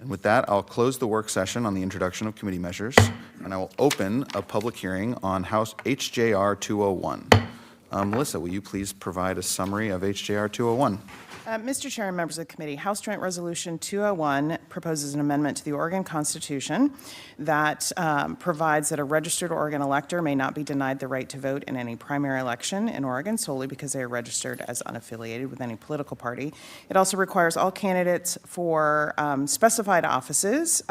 And with that, I'll close the work session on the introduction of committee measures, and I will open a public hearing on House HJR 201. Melissa, will you please provide a summary of HJR 201? Mr. Chair and members of the committee, House Joint Resolution 201 proposes an amendment to the Oregon Constitution that provides that a registered Oregon elector may not be denied the right to vote in any primary election in Oregon solely because they are registered as unaffiliated with any political party. It also requires all candidates for specified offices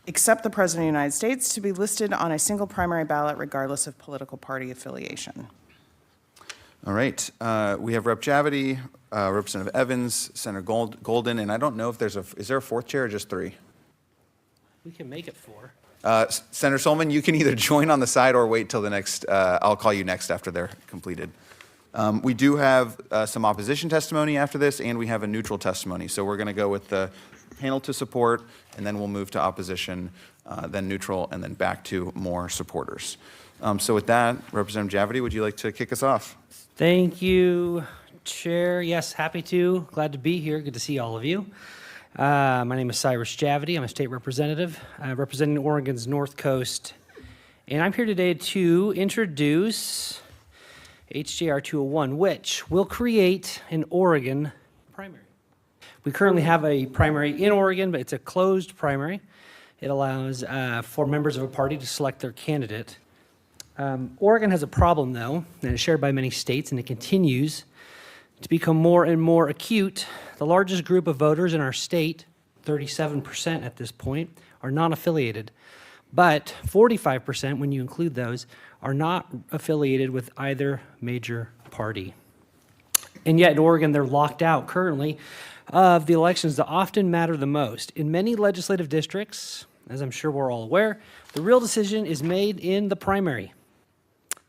except the President of the United States to be listed on a single primary ballot regardless of political party affiliation. All right, we have Rep. Javity, Representative Evans, Senator Golden, and I don't know if is there a fourth chair or just three? We can make it 4. Senator Sollman, you can either join on the side or wait till the next, I'll call you next after they're completed. We do have some opposition testimony after this, and we have a neutral testimony. So we're gonna go with the panel to support, and then we'll move to opposition, then neutral, and then back to more supporters. So with that, Representative Javity, would you like to kick us off? Thank you, Chair. Yes, happy to. Glad to be here. Good to see all of you. My name is Cyrus Javity. I'm a state representative representing Oregon's North Coast. And I'm here today to introduce HJR 201, which will create an Oregon primary. We currently have a primary in Oregon, but it's a closed primary. It allows for members of a party to select their candidate. Oregon has a problem, though, and it's shared by many states, and it continues to become more and more acute. The largest group of voters in our state, 37% at this point, are non-affiliated. But 45%, when you include those, are not affiliated with either major party. And yet in Oregon, they're locked out currently of the elections that often matter the most. In many legislative districts, as I'm sure we're all aware, the real decision is made in the primary.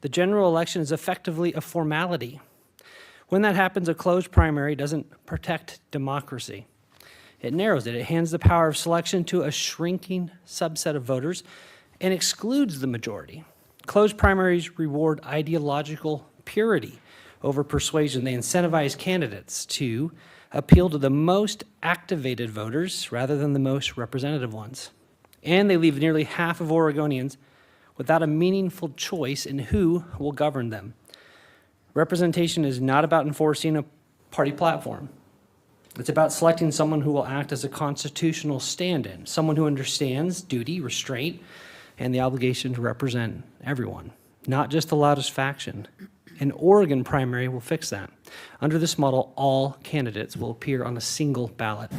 The general election is effectively a formality. When that happens, a closed primary doesn't protect democracy. It narrows it. It hands the power of selection to a shrinking subset of voters and excludes the majority. Closed primaries reward ideological purity over persuasion. They incentivize candidates to appeal to the most activated voters rather than the most representative ones. And they leave nearly half of Oregonians without a meaningful choice in who will govern them. Representation is not about enforcing a party platform. It's about selecting someone who will act as a constitutional stand-in, someone who understands duty, restraint, and the obligation to represent everyone, not just the loudest faction. An Oregon primary will fix that. Under this model, all candidates will appear on a single ballot.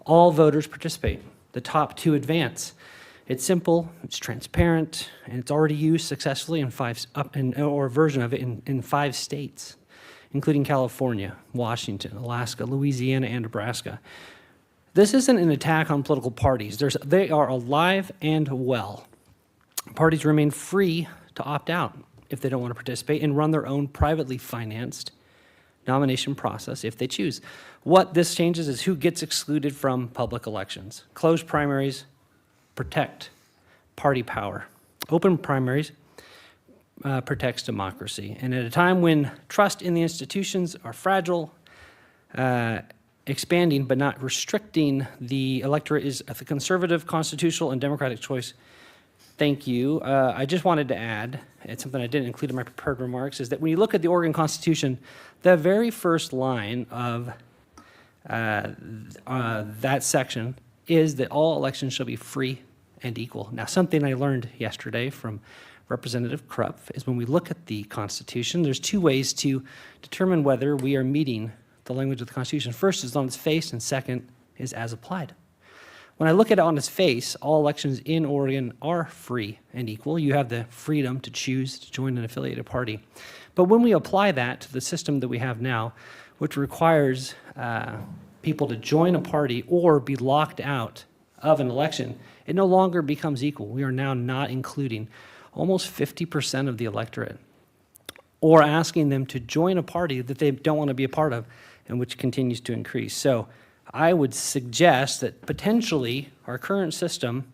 All voters participate. The top 2 advance. It's simple, it's transparent, and it's already used successfully in or a version of it in 5 states, including California, Washington, Alaska, Louisiana, and Nebraska. This isn't an attack on political parties. They are alive and well. Parties remain free to opt out if they don't want to participate and run their own privately financed nomination process if they choose. What this changes is who gets excluded from public elections. Closed primaries protect party power. Open primaries protects democracy. And at a time when trust in the institutions are fragile, expanding but not restricting the electorate is a conservative, constitutional, and democratic choice. Thank you. I just wanted to add, it's something I didn't include in my prepared remarks, is that when you look at the Oregon Constitution, the very first line of that section is that all elections shall be free and equal. Now, something I learned yesterday from Representative Krupp is when we look at the Constitution, there's 2 ways to determine whether we are meeting the language of the Constitution. First is on its face, and second is as applied. When I look at it on its face, all elections in Oregon are free and equal. You have the freedom to choose to join an affiliated party. But when we apply that to the system that we have now, which requires people to join a party or be locked out of an election, it no longer becomes equal. We are now not including almost 50% of the electorate or asking them to join a party that they don't want to be a part of and which continues to increase. So I would suggest that potentially our current system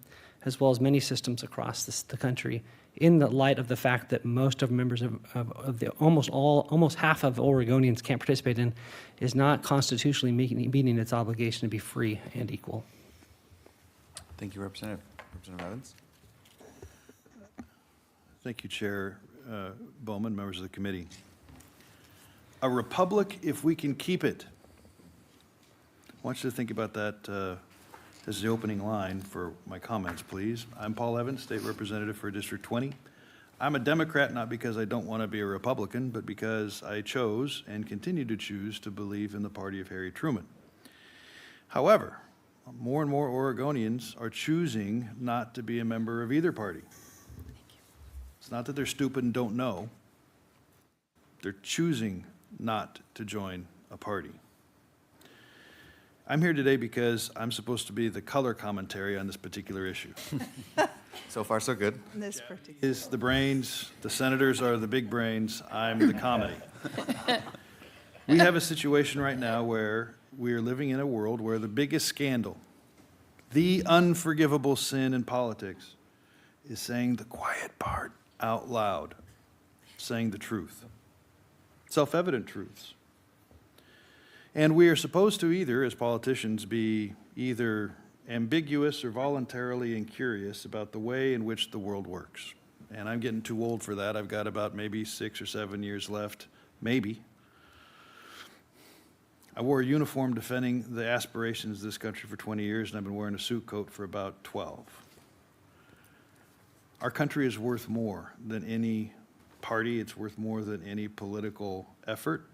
as well as many systems across the country, in the light of the fact that most of members of the almost half of Oregonians can't participate in, is not constitutionally meeting its obligation to be free and equal. Thank you, Representative. Representative Evans? Thank you, Chair Bowman, members of the committee. A republic if we can keep it. I want you to think about that as the opening line for my comments, please. I'm Paul Evans, State Representative for District 20. I'm a Democrat not because I don't want to be a Republican, but because I chose and continue to choose to believe in the party of Harry Truman. However, more and more Oregonians are choosing not to be a member of either party. It's not that they're stupid and don't know. They're choosing not to join a party. I'm here today because I'm supposed to be the color commentary on this particular issue. So far, so good. This particular. Is the brains, the senators are the big brains, I'm the comedy. We have a situation right now where we are living in a world where the biggest scandal, the unforgivable sin in politics, is saying the quiet part out loud, saying the truth, self-evident truths. And we are supposed to either, as politicians, be either ambiguous or voluntarily incurious about the way in which the world works. And I'm getting too old for that. I've got about maybe 6 or 7 years left, maybe. I wore a uniform defending the aspirations of this country for 20 years, and I've been wearing a suit coat for about 12. Our country is worth more than any party. It's worth more than any political effort.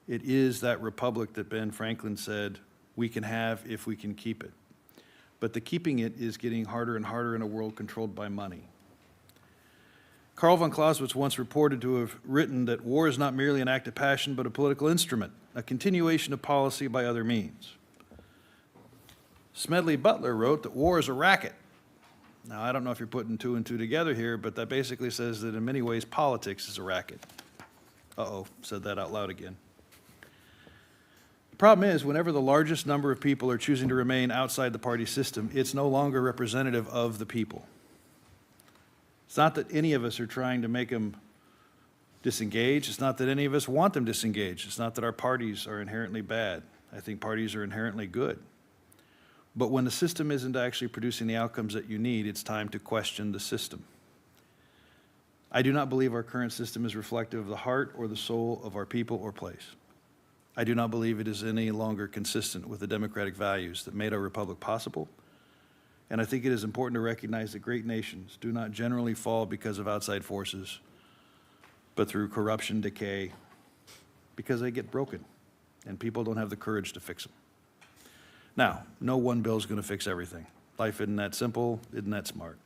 It is that republic that Ben Franklin said we can have if we can keep it. But the keeping it is getting harder and harder in a world controlled by money. Karl von Clausewitz once reported to have written that war is not merely an act of passion, but a political instrument, a continuation of policy by other means. Smedley Butler wrote that war is a racket. Now, I don't know if you're putting 2 and 2 together here, but that basically says that in many ways politics is a racket. Uh-oh, said that out loud again. The problem is, whenever the largest number of people are choosing to remain outside the party system, it's no longer representative of the people. It's not that any of us are trying to make them disengage. It's not that any of us want them disengaged. It's not that our parties are inherently bad. I think parties are inherently good. But when the system isn't actually producing the outcomes that you need, it's time to question the system. I do not believe our current system is reflective of the heart or the soul of our people or place. I do not believe it is any longer consistent with the democratic values that made our republic possible. And I think it is important to recognize that great nations do not generally fall because of outside forces, but through corruption, decay, because they get broken, and people don't have the courage to fix them. Now, no one bill is going to fix everything. Life isn't that simple, isn't that smart.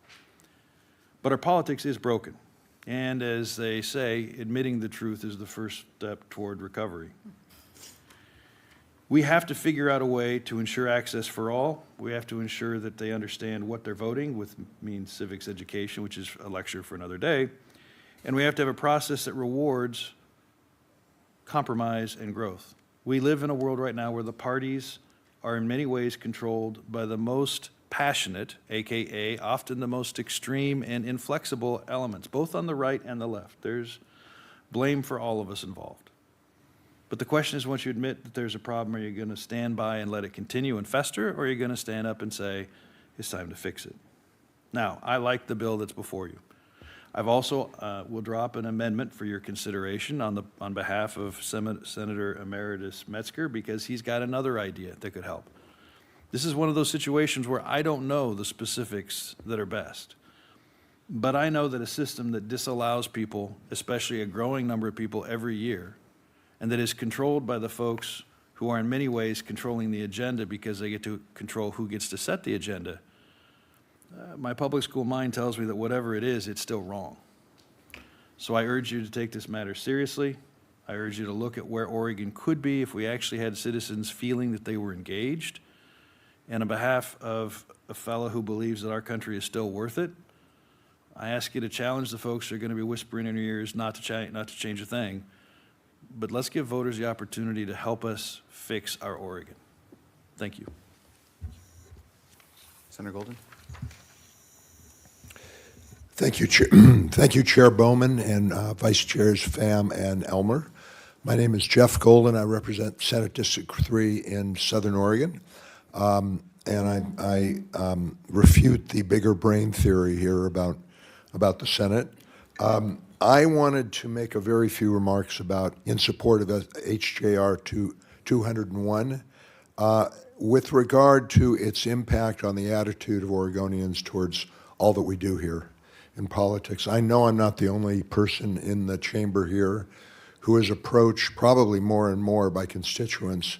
But our politics is broken. And as they say, admitting the truth is the first step toward recovery. We have to figure out a way to ensure access for all. We have to ensure that they understand what they're voting, which means civics education, which is a lecture for another day. And we have to have a process that rewards compromise and growth. We live in a world right now where the parties are in many ways controlled by the most passionate, AKA often the most extreme and inflexible elements, both on the right and the left. There's blame for all of us involved. But the question is, once you admit that there's a problem, are you going to stand by and let it continue and fester, or are you going to stand up and say, it's time to fix it? Now, I like the bill that's before you. I've also will drop an amendment for your consideration on behalf of Senator Emeritus Metzger, because he's got another idea that could help. This is one of those situations where I don't know the specifics that are best. But I know that a system that disallows people, especially a growing number of people every year, and that is controlled by the folks who are in many ways controlling the agenda because they get to control who gets to set the agenda, my public school mind tells me that whatever it is, it's still wrong. So I urge you to take this matter seriously. I urge you to look at where Oregon could be if we actually had citizens feeling that they were engaged. And on behalf of a fellow who believes that our country is still worth it, I ask you to challenge the folks who are going to be whispering in your ears not to change a thing. But let's give voters the opportunity to help us fix our Oregon. Thank you. Senator Golden? Thank you, Chair. Thank you, Chair Bowman and Vice Chairs Pham and Elmer. My name is Jeff Golden. I represent Senate District 3 in Southern Oregon. And I refute the bigger brain theory here about the Senate. I wanted to make a very few remarks in support of HJR 201 with regard to its impact on the attitude of Oregonians towards all that we do here in politics. I know I'm not the only person in the chamber here who is approached probably more and more by constituents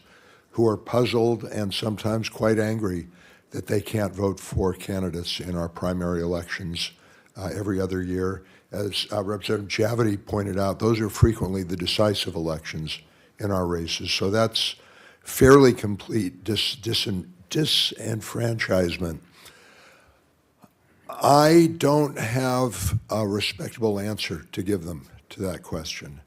who are puzzled and sometimes quite angry that they can't vote for candidates in our primary elections every other year. As Representative Javity pointed out, those are frequently the decisive elections in our races. So that's fairly complete disenfranchisement. I don't have a respectable answer to give them to that question.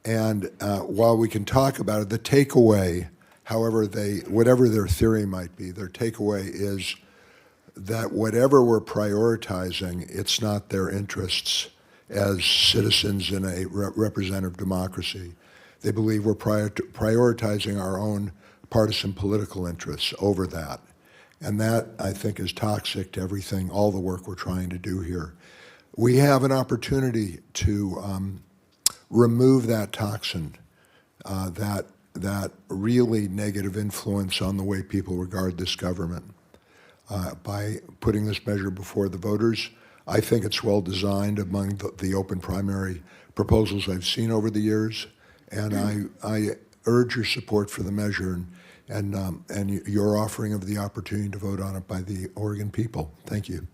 And while we can talk about it, the takeaway, whatever their theory might be, their takeaway is that whatever we're prioritizing, it's not their interests as citizens in a representative democracy. They believe we're prioritizing our own partisan political interests over that. And that, I think, is toxic to everything, all the work we're trying to do here. We have an opportunity to remove that toxin, that really negative influence on the way people regard this government. By putting this measure before the voters, I think it's well designed among the open primary proposals I've seen over the years, and I urge your support for the measure and your offering of the opportunity to vote on it by the Oregon people. Thank you.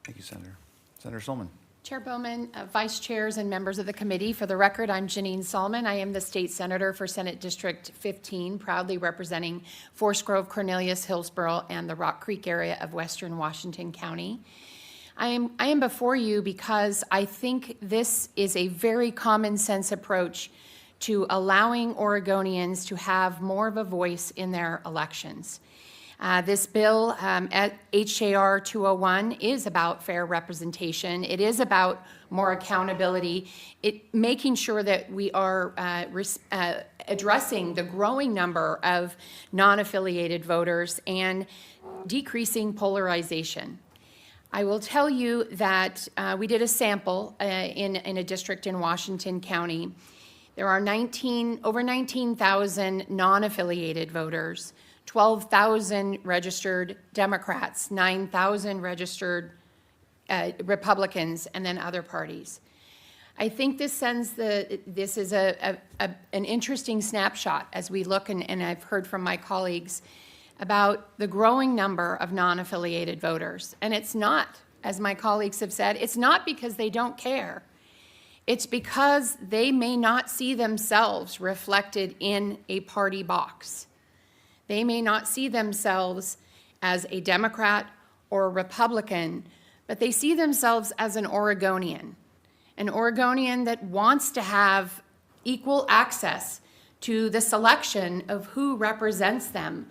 Thank you, Senator. Senator Sollman. Chair Bowman, vice chairs and members of the committee, for the record, I'm Janine Sollman. I am the state senator for Senate District 15, proudly representing Forest Grove, Cornelius, Hillsborough, and the Rock Creek area of western Washington County. I am before you because I think this is a very common sense approach to allowing Oregonians to have more of a voice in their elections. This bill at HJR 201 is about fair representation. It is about more accountability, making sure that we are addressing the growing number of non-affiliated voters and decreasing polarization. I will tell you that we did a sample in a district in Washington County. There are over 19,000 non-affiliated voters, 12,000 registered Democrats, 9,000 registered Republicans, and then other parties. I think this is an interesting snapshot as we look, and I've heard from my colleagues about the growing number of non-affiliated voters. And it's not, as my colleagues have said, it's not because they don't care. It's because they may not see themselves reflected in a party box. They may not see themselves as a Democrat or a Republican, but they see themselves as an Oregonian that wants to have equal access to the selection of who represents them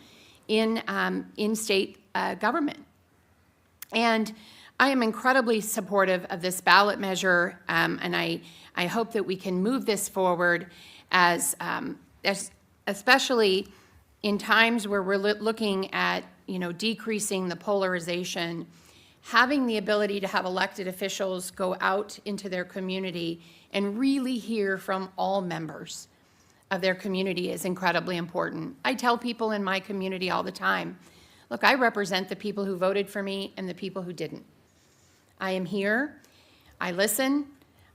in state government. And I am incredibly supportive of this ballot measure, and I hope that we can move this forward as especially in times where we're looking at, decreasing the polarization. Having the ability to have elected officials go out into their community and really hear from all members of their community is incredibly important. I tell people in my community all the time, look, I represent the people who voted for me and the people who didn't. I am here, I listen,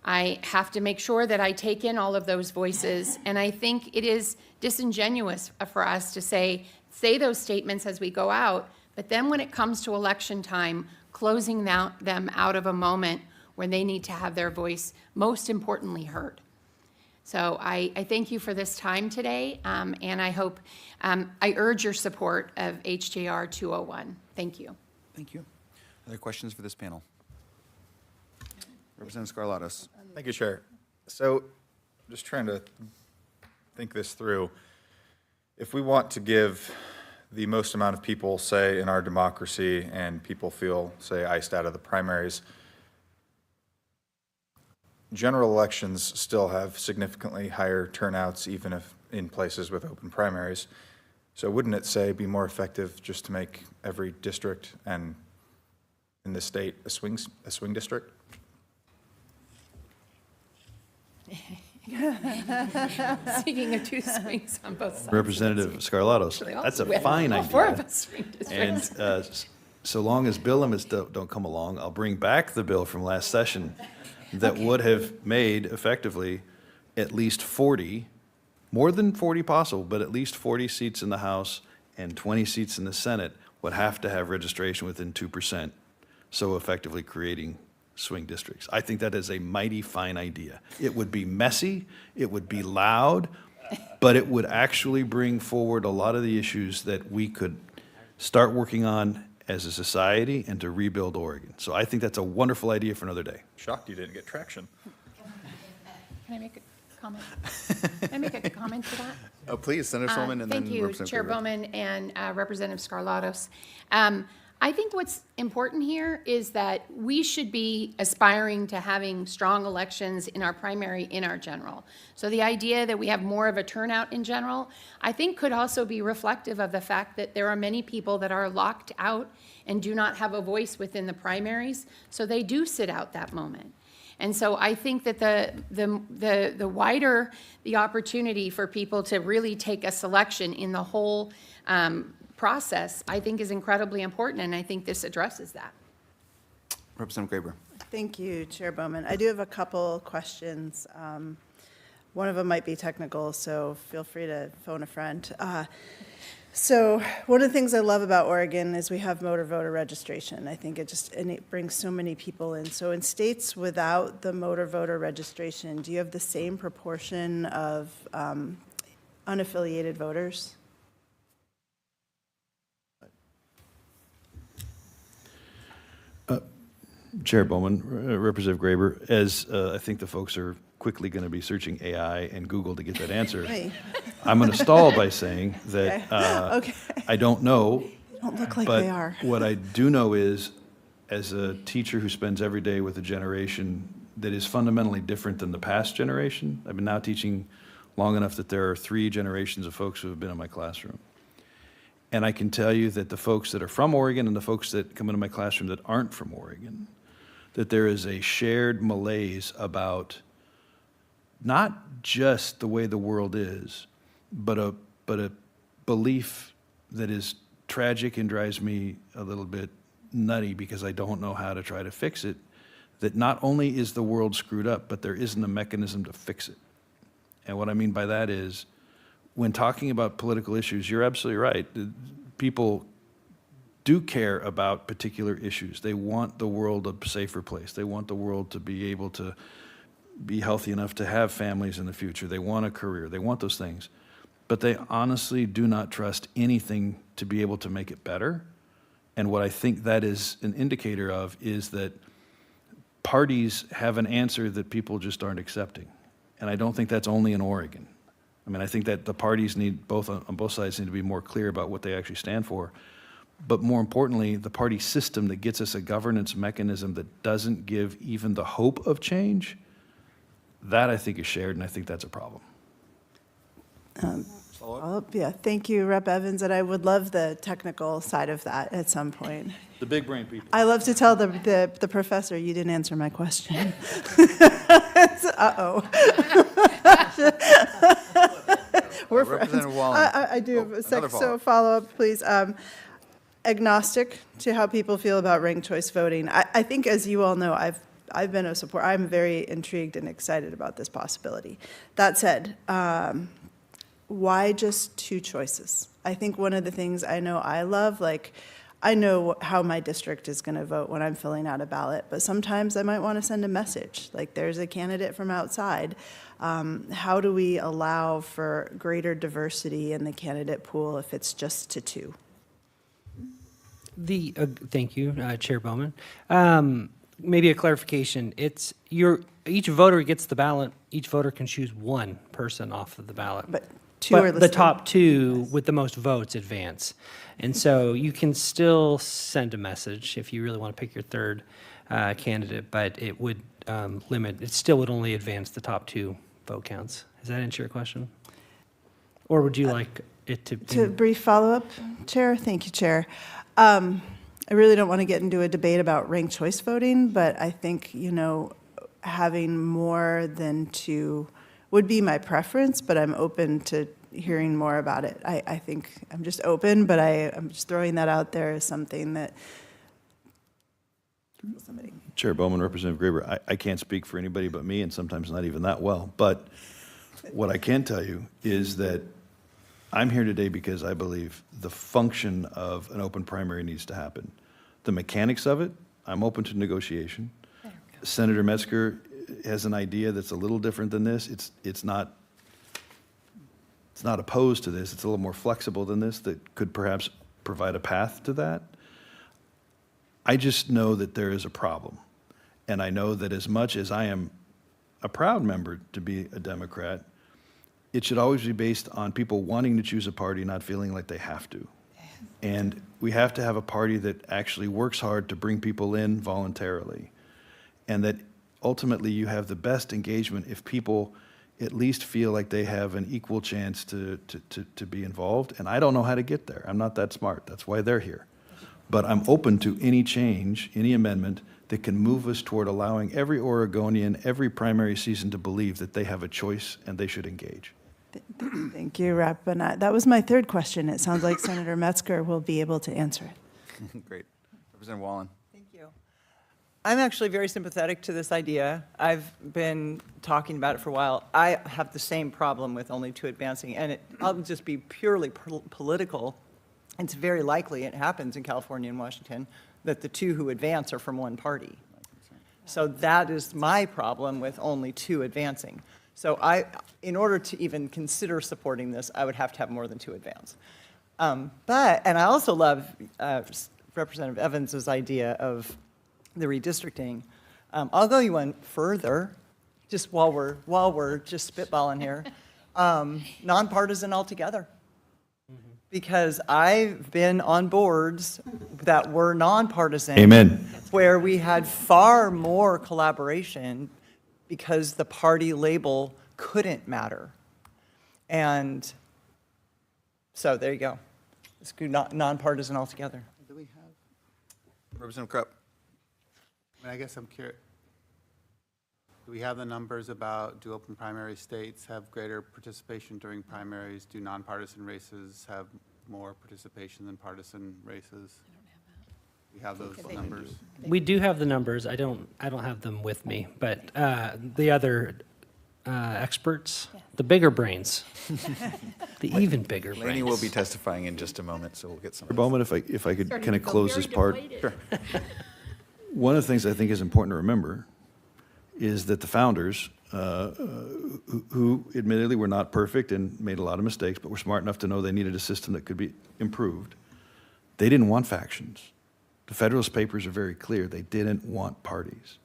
I have to make sure that I take in all of those voices, and I think it is disingenuous for us to say those statements as we go out, but then when it comes to election time, closing them out of a moment where they need to have their voice most importantly heard. So I thank you for this time today, and I hope, I urge your support of HJR 201. Thank you. Thank you. Other questions for this panel? Representative Scarlatos. Thank you, Chair. So just trying to think this through. If we want to give the most amount of people say in our democracy and people feel, say, iced out of the primaries, general elections still have significantly higher turnouts, even if in places with open primaries. So wouldn't it say be more effective just to make every district and in the state a swing district? Speaking of two swings on both sides. Representative Scarlatos, Really that's a awesome. We have fine all four of idea. us swing And districts. so long as bill limits don't come along, I'll bring back the bill from last session that would have made effectively at least 40, more than 40 possible, but at least 40 seats in the House and 20 seats in the Senate would have to have registration within 2%, so effectively creating swing districts. I think that is a mighty fine idea. It would be messy, it would be loud, but it would actually bring forward a lot of the issues that we could start working on as a society and to rebuild Oregon. So I think that's a wonderful idea for another day. Shocked you didn't get traction. Can I make a comment? Can I make a comment to that? Oh, please, Senator Sollman, and then Thank you, Representative Chair Graber. Bowman and Representative Scarlatos. I think what's important here is that we should be aspiring to having strong elections in our primary, in our general. So the idea that we have more of a turnout in general, I think could also be reflective of the fact that there are many people that are locked out and do not have a voice within the primaries, so they do sit out that moment. And so I think that the wider the opportunity for people to really take a selection in the whole process, I think is incredibly important, and I think this addresses that. Representative Graber. Thank you, Chair Bowman. I do have a couple questions. One of them might be technical, so feel free to phone a friend. So one of the things I love about Oregon is we have motor voter registration. I think it brings so many people in. So in states without the motor voter registration, do you have the same proportion of unaffiliated voters? Chair Bowman, Representative Graber, as I think the folks are quickly going to be searching AI and Google to get that answer, Hey. I'm going to stall by saying that Okay. I don't know. Don't look like But they are. what I do know is, as a teacher who spends every day with a generation that is fundamentally different than the past generation, I've been now teaching long enough that there are 3 generations of folks who have been in my classroom. And I can tell you that the folks that are from Oregon and the folks that come into my classroom that aren't from Oregon, that there is a shared malaise about not just the way the world is, but a belief that is tragic and drives me a little bit nutty because I don't know how to try to fix it, that not only is the world screwed up, but there isn't a mechanism to fix it. And what I mean by that is, when talking about political issues, you're absolutely right. People do care about particular issues. They want the world a safer place. They want the world to be able to be healthy enough to have families in the future. They want a career. They want those things. But they honestly do not trust anything to be able to make it better. And what I think that is an indicator of is that parties have an answer that people just aren't accepting. And I don't think that's only in Oregon. I mean, I think that the parties need, on both sides, need to be more clear about what they actually stand for. But more importantly, the party system that gets us a governance mechanism that doesn't give even the hope of change, that I think is shared, and I think that's a problem. Yeah, thank you, Rep. Evans, and I would love the technical side of that at some point. The big brain people. I love to tell the professor, you didn't answer my question. Uh-oh. We're friends. Representative Wallen. I do have a another second, so follow-up. follow-up, please. Agnostic to how people feel about ranked choice voting. I think, as you all know, I've been a supporter. I'm very intrigued and excited about this possibility. That said, why just 2 choices? I think one of the things I know I love, like, I know how my district is going to vote when I'm filling out a ballot, but sometimes I might want to send a message, like there's a candidate from outside. How do we allow for greater diversity in the candidate pool if it's just to 2? Thank you, Chair Bowman. Maybe a clarification. It's each voter gets the ballot. Each voter can choose 1 person off of the ballot. But 2 are listed. The top 2 with the most votes advance. And so you can still send a message if you really want to pick your 3rd candidate, but it would limit, it still would only advance the top 2 vote counts. Does that answer your question? Or would you like it to? To brief follow-up, Chair? Thank you, Chair. I really don't want to get into a debate about ranked choice voting, but I think, having more than 2 would be my preference, but I'm open to hearing more about it. I think I'm just open, but I'm just throwing that out there as something that somebody. Chair Bowman, Representative Graber, I can't speak for anybody but me, and sometimes not even that well. But what I can tell you is that I'm here today because I believe the function of an open primary needs to happen. The mechanics of it, I'm open to negotiation. Senator Metzger has an idea that's a little different than this. It's not opposed to this. It's a little more flexible than this that could perhaps provide a path to that. I just know that there is a problem. And I know that as much as I am a proud member to be a Democrat, it should always be based on people wanting to choose a party, not feeling like they have to. And we have to have a party that actually works hard to bring people in voluntarily. And that ultimately you have the best engagement if people at least feel like they have an equal chance to be involved. And I don't know how to get there. I'm not that smart. That's why they're here. But I'm open to any change, any amendment that can move us toward allowing every Oregonian, every primary season to believe that they have a choice and they should engage. Thank you, Rep. And that was my 3rd question. It sounds like Senator Metzger will be able to answer it. Great. Representative Wallen. Thank you. I'm actually very sympathetic to this idea. I've been talking about it for a while. I have the same problem with only 2 advancing, and I'll just be purely political. It's very likely, it happens in California and Washington, that the 2 who advance are from one party. So that is my problem with only 2 advancing. So in order to even consider supporting this, I would have to have more than 2 advance. And I also love Representative Evans's idea of the redistricting. I'll go one further, just while we're just spitballing here, nonpartisan altogether. Because I've been on boards that were nonpartisan. Amen. Where we had far more collaboration because the party label couldn't matter. And so there you go. Let's go nonpartisan altogether. Do we have, Representative Krupp. I guess I'm curious, do we have the numbers about, do open primary states have greater participation during primaries? Do nonpartisan races have more participation than partisan races? We have those numbers. We do have the numbers. I don't have them with me, but the other experts, the bigger brains, the even bigger brains. Laney will be testifying in just a moment, so we'll get some. Bowman, if I could kind of close this part. Sure. One of the things I think is important to remember is that the founders, who admittedly were not perfect and made a lot of mistakes, but were smart enough to know they needed a system that could be improved, they didn't want factions. The Federalist Papers are very clear. They didn't want parties.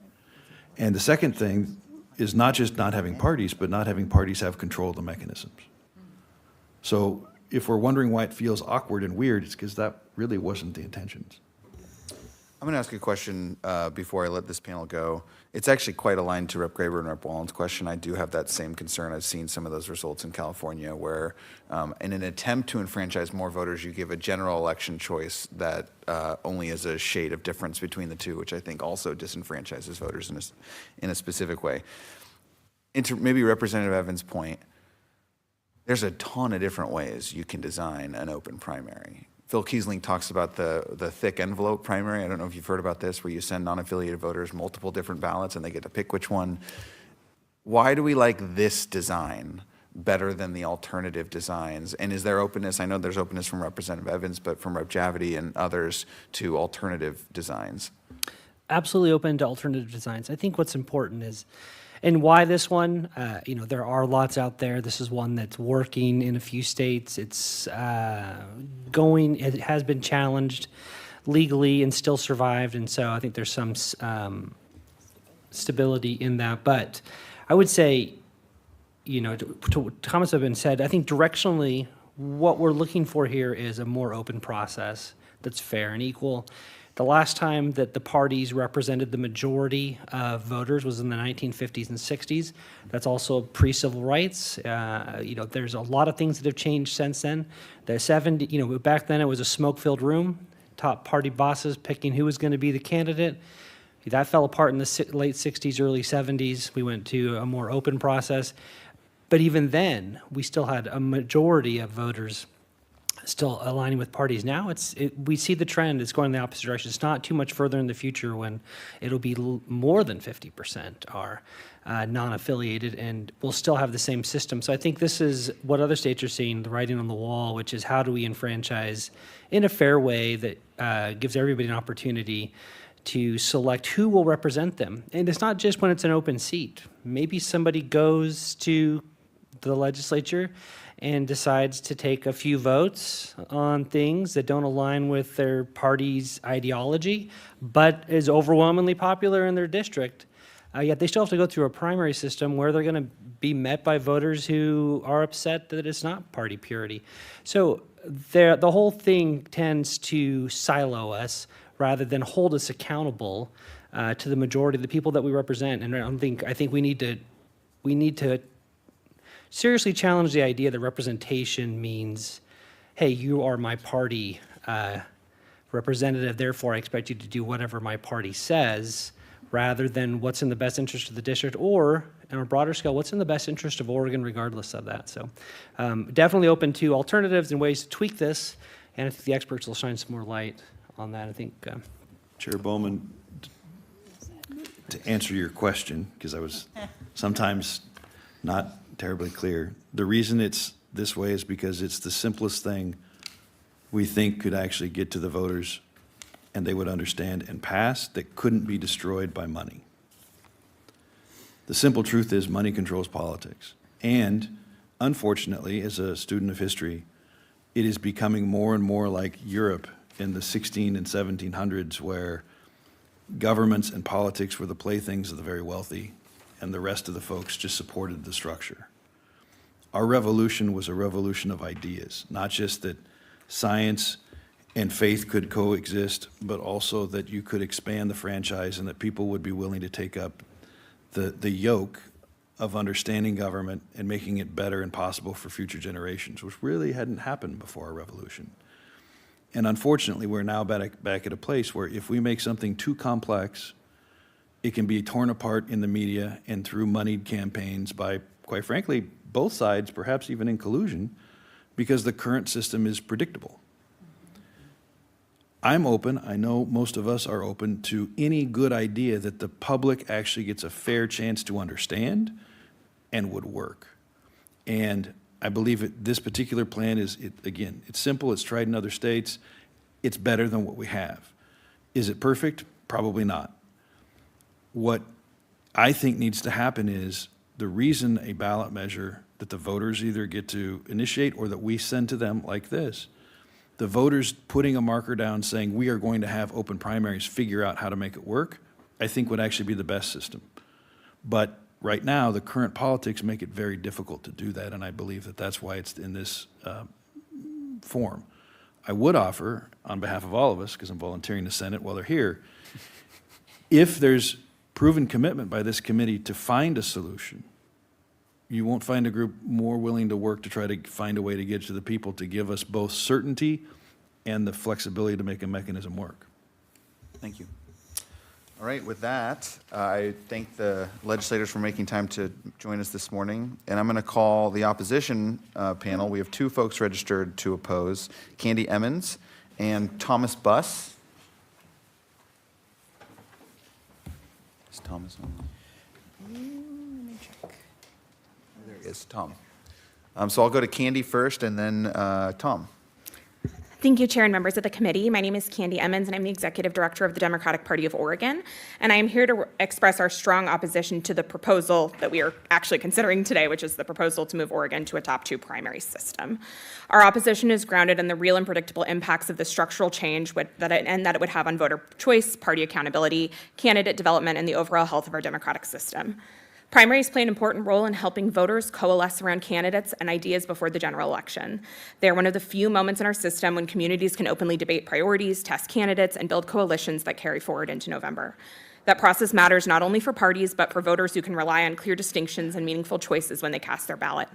And the second thing is not just not having parties, but not having parties have control of the mechanisms. So if we're wondering why it feels awkward and weird, it's because that really wasn't the intentions. I'm going to ask a question before I let this panel go. It's actually quite aligned to Rep. Graber and Rep. Wallen's question. I do have that same concern. I've seen some of those results in California where in an attempt to enfranchise more voters, you give a general election choice that only is a shade of difference between the two, which I think also disenfranchises voters in a specific way. And to maybe Representative Evans' point, there's a ton of different ways you can design an open primary. Phil Kiesling talks about the thick envelope primary. I don't know if you've heard about this, where you send non-affiliated voters multiple different ballots and they get to pick which one. Why do we like this design better than the alternative designs? And is there openness? I know there's openness from Representative Evans, but from Rep. Javity and others to alternative designs. Absolutely open to alternative designs. I think what's important is, and why this one, there are lots out there. This is one that's working in a few states. It's it has been challenged legally and still survived. And so I think there's some stability in that. But I would say, to comments have been said, I think directionally, what we're looking for here is a more open process that's fair and equal. The last time that the parties represented the majority of voters was in the 1950s and 60s. That's also pre-civil rights. There's a lot of things that have changed since then. Back then it was a smoke-filled room, top party bosses picking who was going to be the candidate. That fell apart in the late 60s, early 70s. We went to a more open process. But even then, we still had a majority of voters still aligning with parties. Now we see the trend. It's going in the opposite direction. It's not too much further in the future when it'll be more than 50% are non-affiliated, and we'll still have the same system. So I think this is what other states are seeing, the writing on the wall, which is how do we enfranchise in a fair way that gives everybody an opportunity to select who will represent them. And it's not just when it's an open seat. Maybe somebody goes to the legislature and decides to take a few votes on things that don't align with their party's ideology, but is overwhelmingly popular in their district. Yet they still have to go through a primary system where they're going to be met by voters who are upset that it's not party purity. So the whole thing tends to silo us rather than hold us accountable to the majority of the people that we represent. And I think we need to seriously challenge the idea that representation means, hey, you are my party representative, therefore I expect you to do whatever my party says, rather than what's in the best interest of the district, or on a broader scale, what's in the best interest of Oregon regardless of that. So definitely open to alternatives and ways to tweak this, and I think the experts will shine some more light on that. I think Chair Bowman, to answer your question, because I was sometimes not terribly clear, the reason it's this way is because it's the simplest thing we think could actually get to the voters and they would understand and pass, that couldn't be destroyed by money. The simple truth is money controls politics. And unfortunately, as a student of history, it is becoming more and more like Europe in the 16 and 1700s, where governments and politics were the playthings of the very wealthy, and the rest of the folks just supported the structure. Our revolution was a revolution of ideas, not just that science and faith could coexist, but also that you could expand the franchise and that people would be willing to take up the yoke of understanding government and making it better and possible for future generations, which really hadn't happened before our revolution. And unfortunately, we're now back at a place where if we make something too complex, it can be torn apart in the media and through moneyed campaigns by, quite frankly, both sides, perhaps even in collusion, because the current system is predictable. I'm open, I know most of us are open to any good idea that the public actually gets a fair chance to understand and would work. And I believe this particular plan is, again, it's simple, it's tried in other states, it's better than what we have. Is it perfect? Probably not. What I think needs to happen is the reason a ballot measure that the voters either get to initiate or that we send to them like this, the voters putting a marker down saying we are going to have open primaries, figure out how to make it work, I think would actually be the best system. But right now, the current politics make it very difficult to do that, and I believe that that's why it's in this form. I would offer, on behalf of all of us, because I'm volunteering to Senate while they're here, if there's proven commitment by this committee to find a solution, you won't find a group more willing to work to try to find a way to get to the people to give us both certainty and the flexibility to make a mechanism work. Thank you. All right, with that, I thank the legislators for making time to join us this morning. And I'm going to call the opposition panel. We have two folks registered to oppose, Candy Emmons and Thomas Buss. Is Thomas on? Let me check. There he is, Tom. So I'll go to Candy first and then Tom. Thank you, Chair and members of the committee. My name is Candy Emmons, and I'm the Executive Director of the Democratic Party of Oregon. And I am here to express our strong opposition to the proposal that we are actually considering today, which is the proposal to move Oregon to a top two primary system. Our opposition is grounded in the real and predictable impacts of the structural change that it would have on voter choice, party accountability, candidate development, and the overall health of our democratic system. Primaries play an important role in helping voters coalesce around candidates and ideas before the general election. They are one of the few moments in our system when communities can openly debate priorities, test candidates, and build coalitions that carry forward into November. That process matters not only for parties, but for voters who can rely on clear distinctions and meaningful choices when they cast their ballot.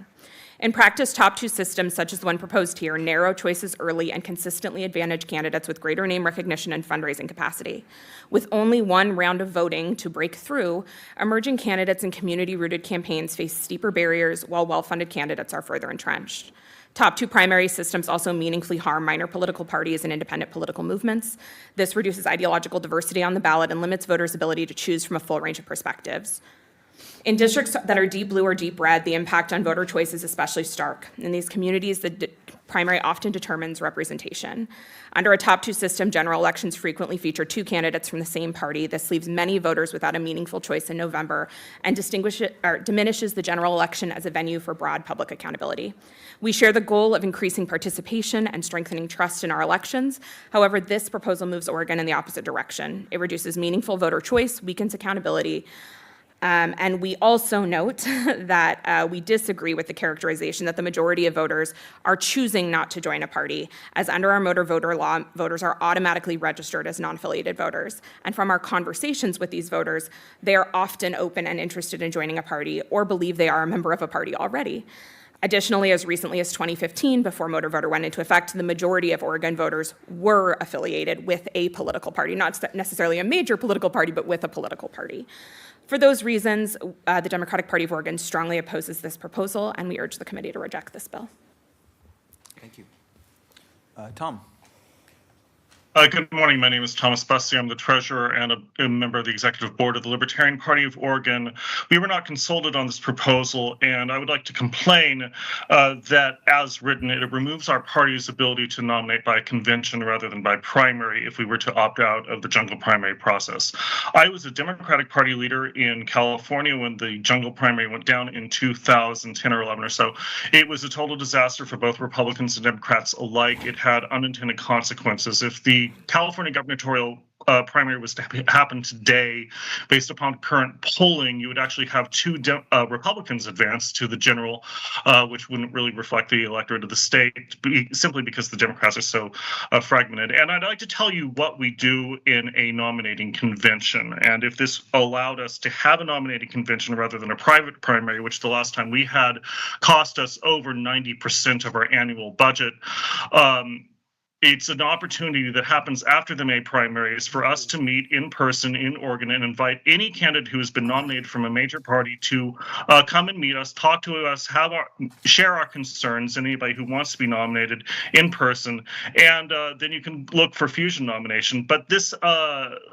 In practice, top two systems, such as the one proposed here, narrow choices early and consistently advantage candidates with greater name recognition and fundraising capacity. With only one round of voting to break through, emerging candidates and community-rooted campaigns face steeper barriers, while well-funded candidates are further entrenched. Top two primary systems also meaningfully harm minor political parties and independent political movements. This reduces ideological diversity on the ballot and limits voters' ability to choose from a full range of perspectives. In districts that are deep blue or deep red, the impact on voter choice is especially stark. In these communities, the primary often determines representation. Under a top two system, general elections frequently feature two candidates from the same party. This leaves many voters without a meaningful choice in November and diminishes the general election as a venue for broad public accountability. We share the goal of increasing participation and strengthening trust in our elections. However, this proposal moves Oregon in the opposite direction. It reduces meaningful voter choice, weakens accountability, and we also note that we disagree with the characterization that the majority of voters are choosing not to join a party, as under our motor voter law, voters are automatically registered as non-affiliated voters. And from our conversations with these voters, they are often open and interested in joining a party or believe they are a member of a party already. Additionally, as recently as 2015, before motor voter went into effect, the majority of Oregon voters were affiliated with a political party, not necessarily a major political party, but with a political party. For those reasons, the Democratic Party of Oregon strongly opposes this proposal, and we urge the committee to reject this bill. Thank you. Tom. Good morning. My name is Thomas Bussey. I'm the treasurer and a member of the executive board of the Libertarian Party of Oregon. We were not consulted on this proposal, and I would like to complain that, as written, it removes our party's ability to nominate by convention rather than by primary if we were to opt out of the jungle primary process. I was a Democratic Party leader in California when the jungle primary went down in 2010 or 11 or so. It was a total disaster for both Republicans and Democrats alike. It had unintended consequences. If the California gubernatorial primary was to happen today, based upon current polling, you would actually have two Republicans advance to the general, which wouldn't really reflect the electorate of the state, simply because the Democrats are so fragmented. And I'd like to tell you what we do in a nominating convention. And if this allowed us to have a nominating convention rather than a private primary, which the last time we had cost us over 90% of our annual budget, it's an opportunity that happens after the May primaries for us to meet in person in Oregon and invite any candidate who has been nominated from a major party to come and meet us, talk to us, share our concerns, anybody who wants to be nominated in person, and then you can look for fusion nomination. But this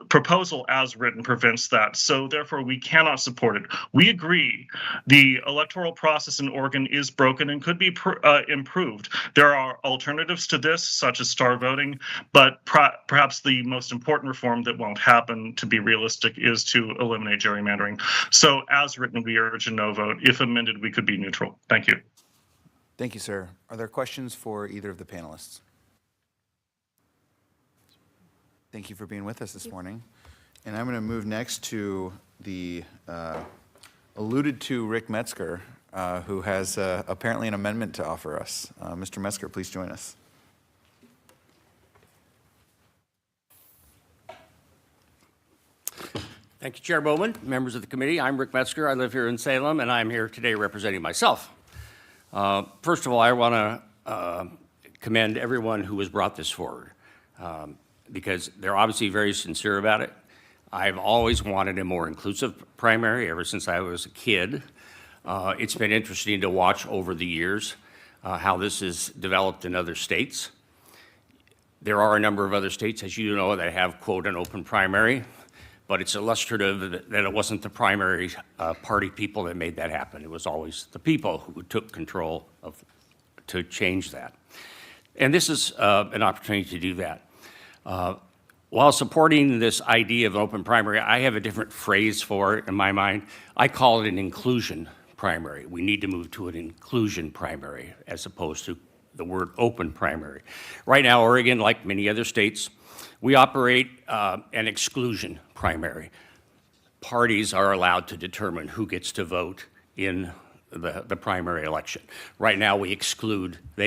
proposal as written prevents that, so therefore we cannot support it. We agree the electoral process in Oregon is broken and could be improved. There are alternatives to this, such as star voting, but perhaps the most important reform that won't happen, to be realistic, is to eliminate gerrymandering. So as written, we urge a no vote. If amended, we could be neutral. Thank you. Thank you, sir. Are there questions for either of the panelists? Thank you for being with us this morning. And I'm going to move next to the alluded to Rick Metzger, who has apparently an amendment to offer us. Mr. Metzger, please join us. Thank you, Chair Bowman, members of the committee. I'm Rick Metzger. I live here in Salem, and I'm here today representing myself. First of all, I want to commend everyone who has brought this forward, because they're obviously very sincere about it. I've always wanted a more inclusive primary ever since I was a kid. It's been interesting to watch over the years how this has developed in other states. There are a number of other states, as you know, that have, quote, an open primary. But it's illustrative that it wasn't the primary party people that made that happen. It was always the people who took control to change that. And this is an opportunity to do that. While supporting this idea of open primary, I have a different phrase for it in my mind. I call it an inclusion primary. We need to move to an inclusion primary as opposed to the word open primary. Right now, Oregon, like many other states, we operate an exclusion primary. parties are allowed to determine who gets to vote in the primary election. Right now, they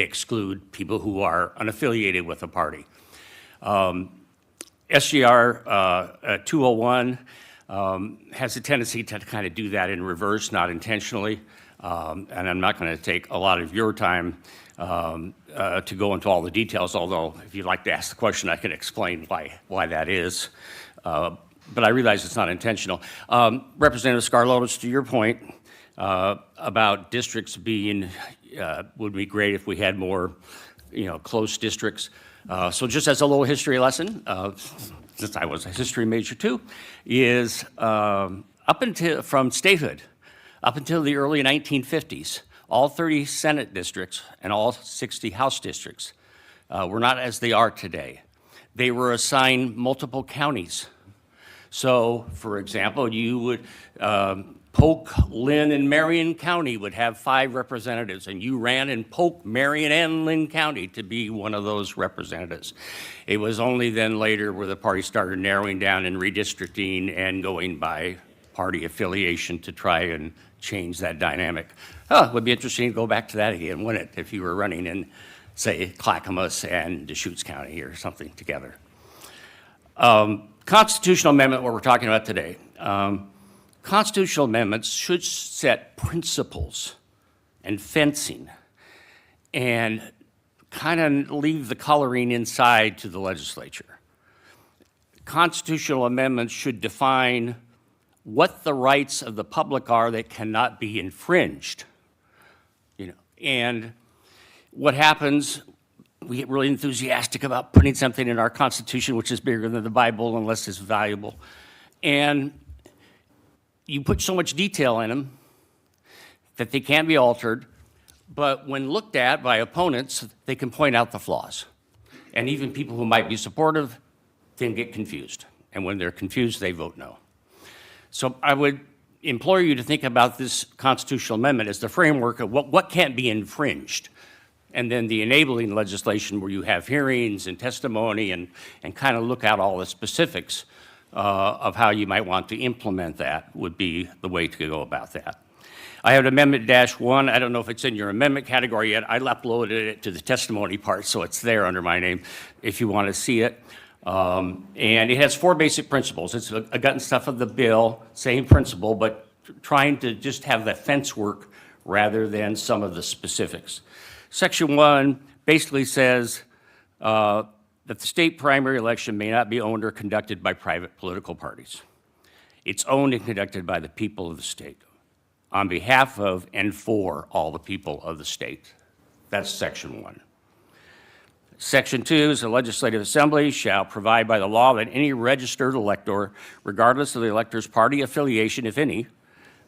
exclude people who are unaffiliated with a party. HJR 201 has a tendency to kind of do that in reverse, not intentionally. And I'm not going to take a lot of your time to go into all the details, although if you'd like to ask the question, I can explain why that is. But I realize it's not intentional. Representative Skarlotis, to your point about districts being, would be great if we had more, close districts. So just as a little history lesson, since I was a history major too, is from statehood, up until the early 1950s, all 30 Senate districts and all 60 House districts were not as they are today. They were assigned multiple counties. So, for example, you would, Polk, Lynn, and Marion County would have 5 representatives, and you ran in Polk, Marion, and Lynn County to be one of those representatives. It was only then later where the party started narrowing down and redistricting and going by party affiliation to try and change that dynamic. It would be interesting to go back to that again, wouldn't it, if you were running in, say, Clackamas and Deschutes County or something together. Constitutional amendment, what we're talking about today. Constitutional amendments should set principles and fencing and kind of leave the coloring inside to the legislature. Constitutional amendments should define what the rights of the public are that cannot be infringed. And what happens, we get really enthusiastic about putting something in our Constitution which is bigger than the Bible unless it's valuable. And you put so much detail in them that they can't be altered, but when looked at by opponents, they can point out the flaws. And even people who might be supportive then get confused. And when they're confused, they vote no. So I would implore you to think about this constitutional amendment as the framework of what can't be infringed. And then the enabling legislation where you have hearings and testimony and kind of look at all the specifics of how you might want to implement that would be the way to go about that. I have Amendment -1. I don't know if it's in your amendment category yet. I uploaded it to the testimony part, so it's there under my name if you want to see it. And it has 4 basic principles. It's a gut and stuff of the bill, same principle, but trying to just have the fence work rather than some of the specifics. Section 1 basically says that the state primary election may not be owned or conducted by private political parties. It's owned and conducted by the people of the state on behalf of and for all the people of the state. That's Section 1. Section 2 is the legislative assembly shall provide by the law that any registered elector, regardless of the elector's party affiliation, if any,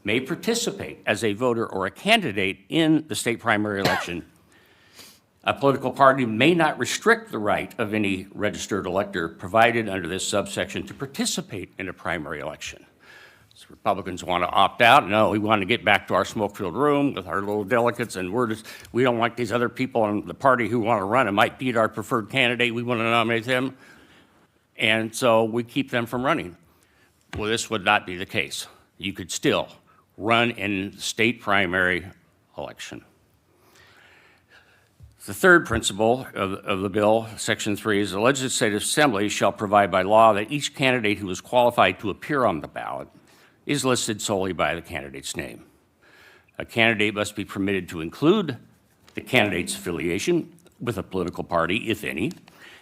may participate as a voter or a candidate in the state primary election. A political party may not restrict the right of any registered elector provided under this subsection to participate in a primary election. So Republicans want to opt out. No, we want to get back to our smoke-filled room with our little delegates, and we don't like these other people in the party who want to run and might beat our preferred candidate. We want to nominate them. And so we keep them from running. Well, this would not be the case. You could still run in the state primary election. The third principle of the bill, Section 3, is the legislative assembly shall provide by law that each candidate who is qualified to appear on the ballot is listed solely by the candidate's name. A candidate must be permitted to include the candidate's affiliation with a political party, if any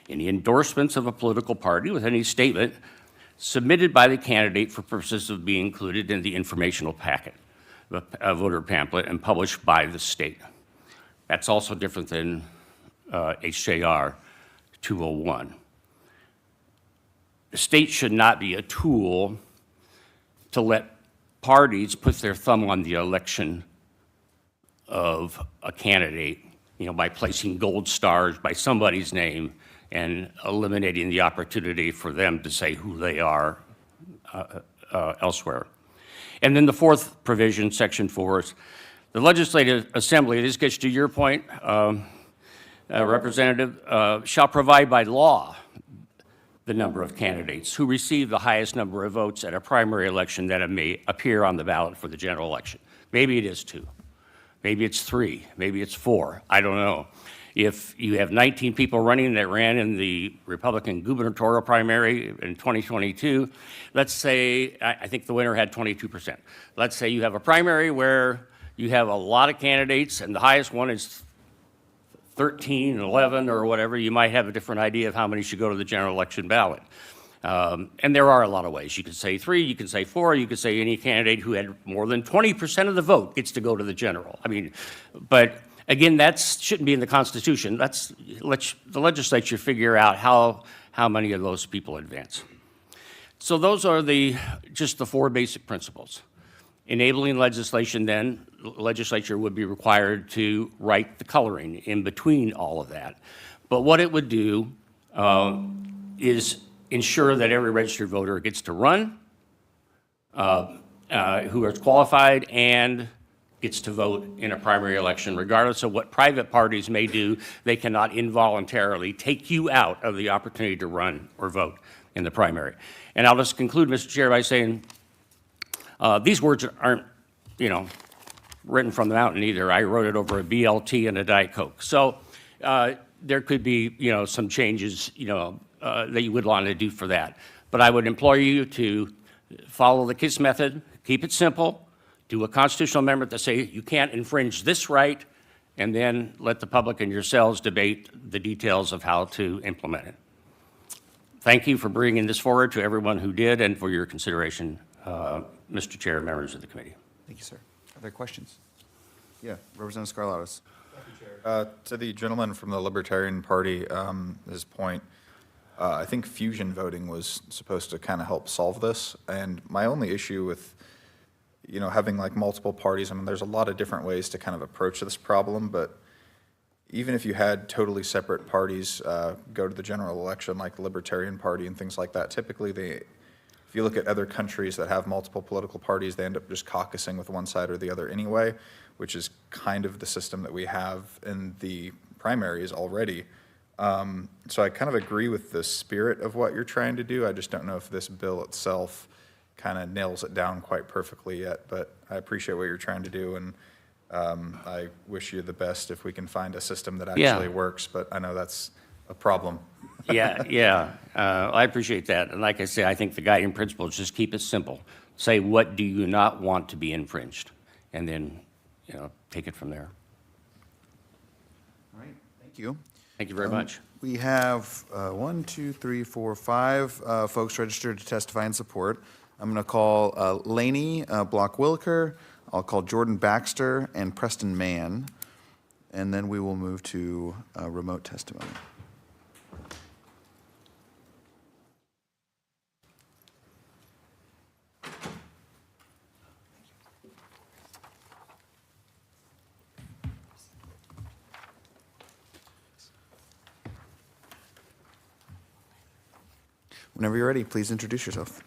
endorsements of a political party with any statement submitted by the candidate for purposes of being included in the informational packet, a voter pamphlet, and published by the state. That's also different than HJR 201. The state should not be a tool to let parties put their thumb on the election of a candidate, by placing gold stars by somebody's name and eliminating the opportunity for them to say who they are elsewhere. And then the fourth provision, Section 4, is the legislative assembly, this gets to your point, Representative, shall provide by law the number of candidates who receive the highest number of votes at a primary election that may appear on the ballot for the general election. Maybe it is 2. Maybe it's 3. Maybe it's 4. I don't know. If you have 19 people running that ran in the Republican gubernatorial primary in 2022, let's say, I think the winner had 22%. Let's say you have a primary where you have a lot of candidates and the highest one is 13, 11, or whatever. You might have a different idea of how many should go to the general election ballot. And there are a lot of ways. You could say 3, you could say 4, you could say any candidate who had more than 20% of the vote gets to go to the general. I mean, but again, that shouldn't be in the Constitution. Let the legislature figure out how many of those people advance. So those are just the 4 basic principles. Enabling legislation, then, legislature would be required to write the coloring in between all of that. But what it would do is ensure that every registered voter gets to run, who is qualified, and gets to vote in a primary election. Regardless of what private parties may do, they cannot involuntarily take you out of the opportunity to run or vote in the primary. And I'll just conclude, Mr. Chair, by saying these words aren't, written from the mountain either. I wrote it over a BLT and a Diet Coke. So there could be, some changes, that you would want to do for that. But I would implore you to follow the KISS method, keep it simple, do a constitutional amendment to say you can't infringe this right, and then let the public and yourselves debate the details of how to implement it. Thank you for bringing this forward to everyone who did and for your consideration, Mr. Chair and members of the committee. Thank you, sir. Are there questions? Yeah, Representative Scarlatos. To the gentleman from the Libertarian Party, his point, I think fusion voting was supposed to kind of help solve this. And my only issue with, having like multiple parties, I mean, there's a lot of different ways to kind of approach this problem, but even if you had totally separate parties go to the general election, like the Libertarian Party and things like that, typically if you look at other countries that have multiple political parties, they end up just caucusing with one side or the other anyway, which is kind of the system that we have in the primaries already. So I kind of agree with the spirit of what you're trying to do. I just don't know if this bill itself kind of nails it down quite perfectly yet, but I appreciate what you're trying to do, and I wish you the best if we can find a system that actually works, but I know that's a problem. Yeah. I appreciate that. And like I say, I think the guiding principle is just keep it simple. Say, what do you not want to be infringed? And then, take it from there. All right, thank you. Thank you very much. We have 1, 2, 3, 4, 5 folks registered to testify in support. I'm going to call Laney Block-Wilker, I'll call Jordan Baxter, and Preston Mann, and then we will move to remote testimony. Whenever you're ready, please introduce yourself.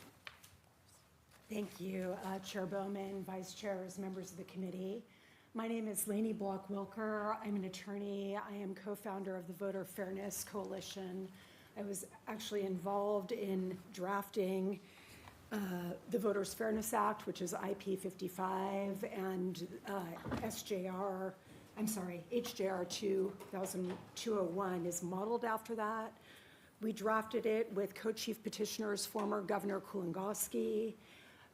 Thank you, Chair Bowman, Vice Chairs, members of the committee. My name is Laney Block-Wilker. I'm an attorney. I am co-founder of the Voter Fairness Coalition. I was actually involved in drafting the Voters Fairness Act, which is IP 55, and HJR 201 is modeled after that. We drafted it with co-chief petitioners, former Governor Kulongoski,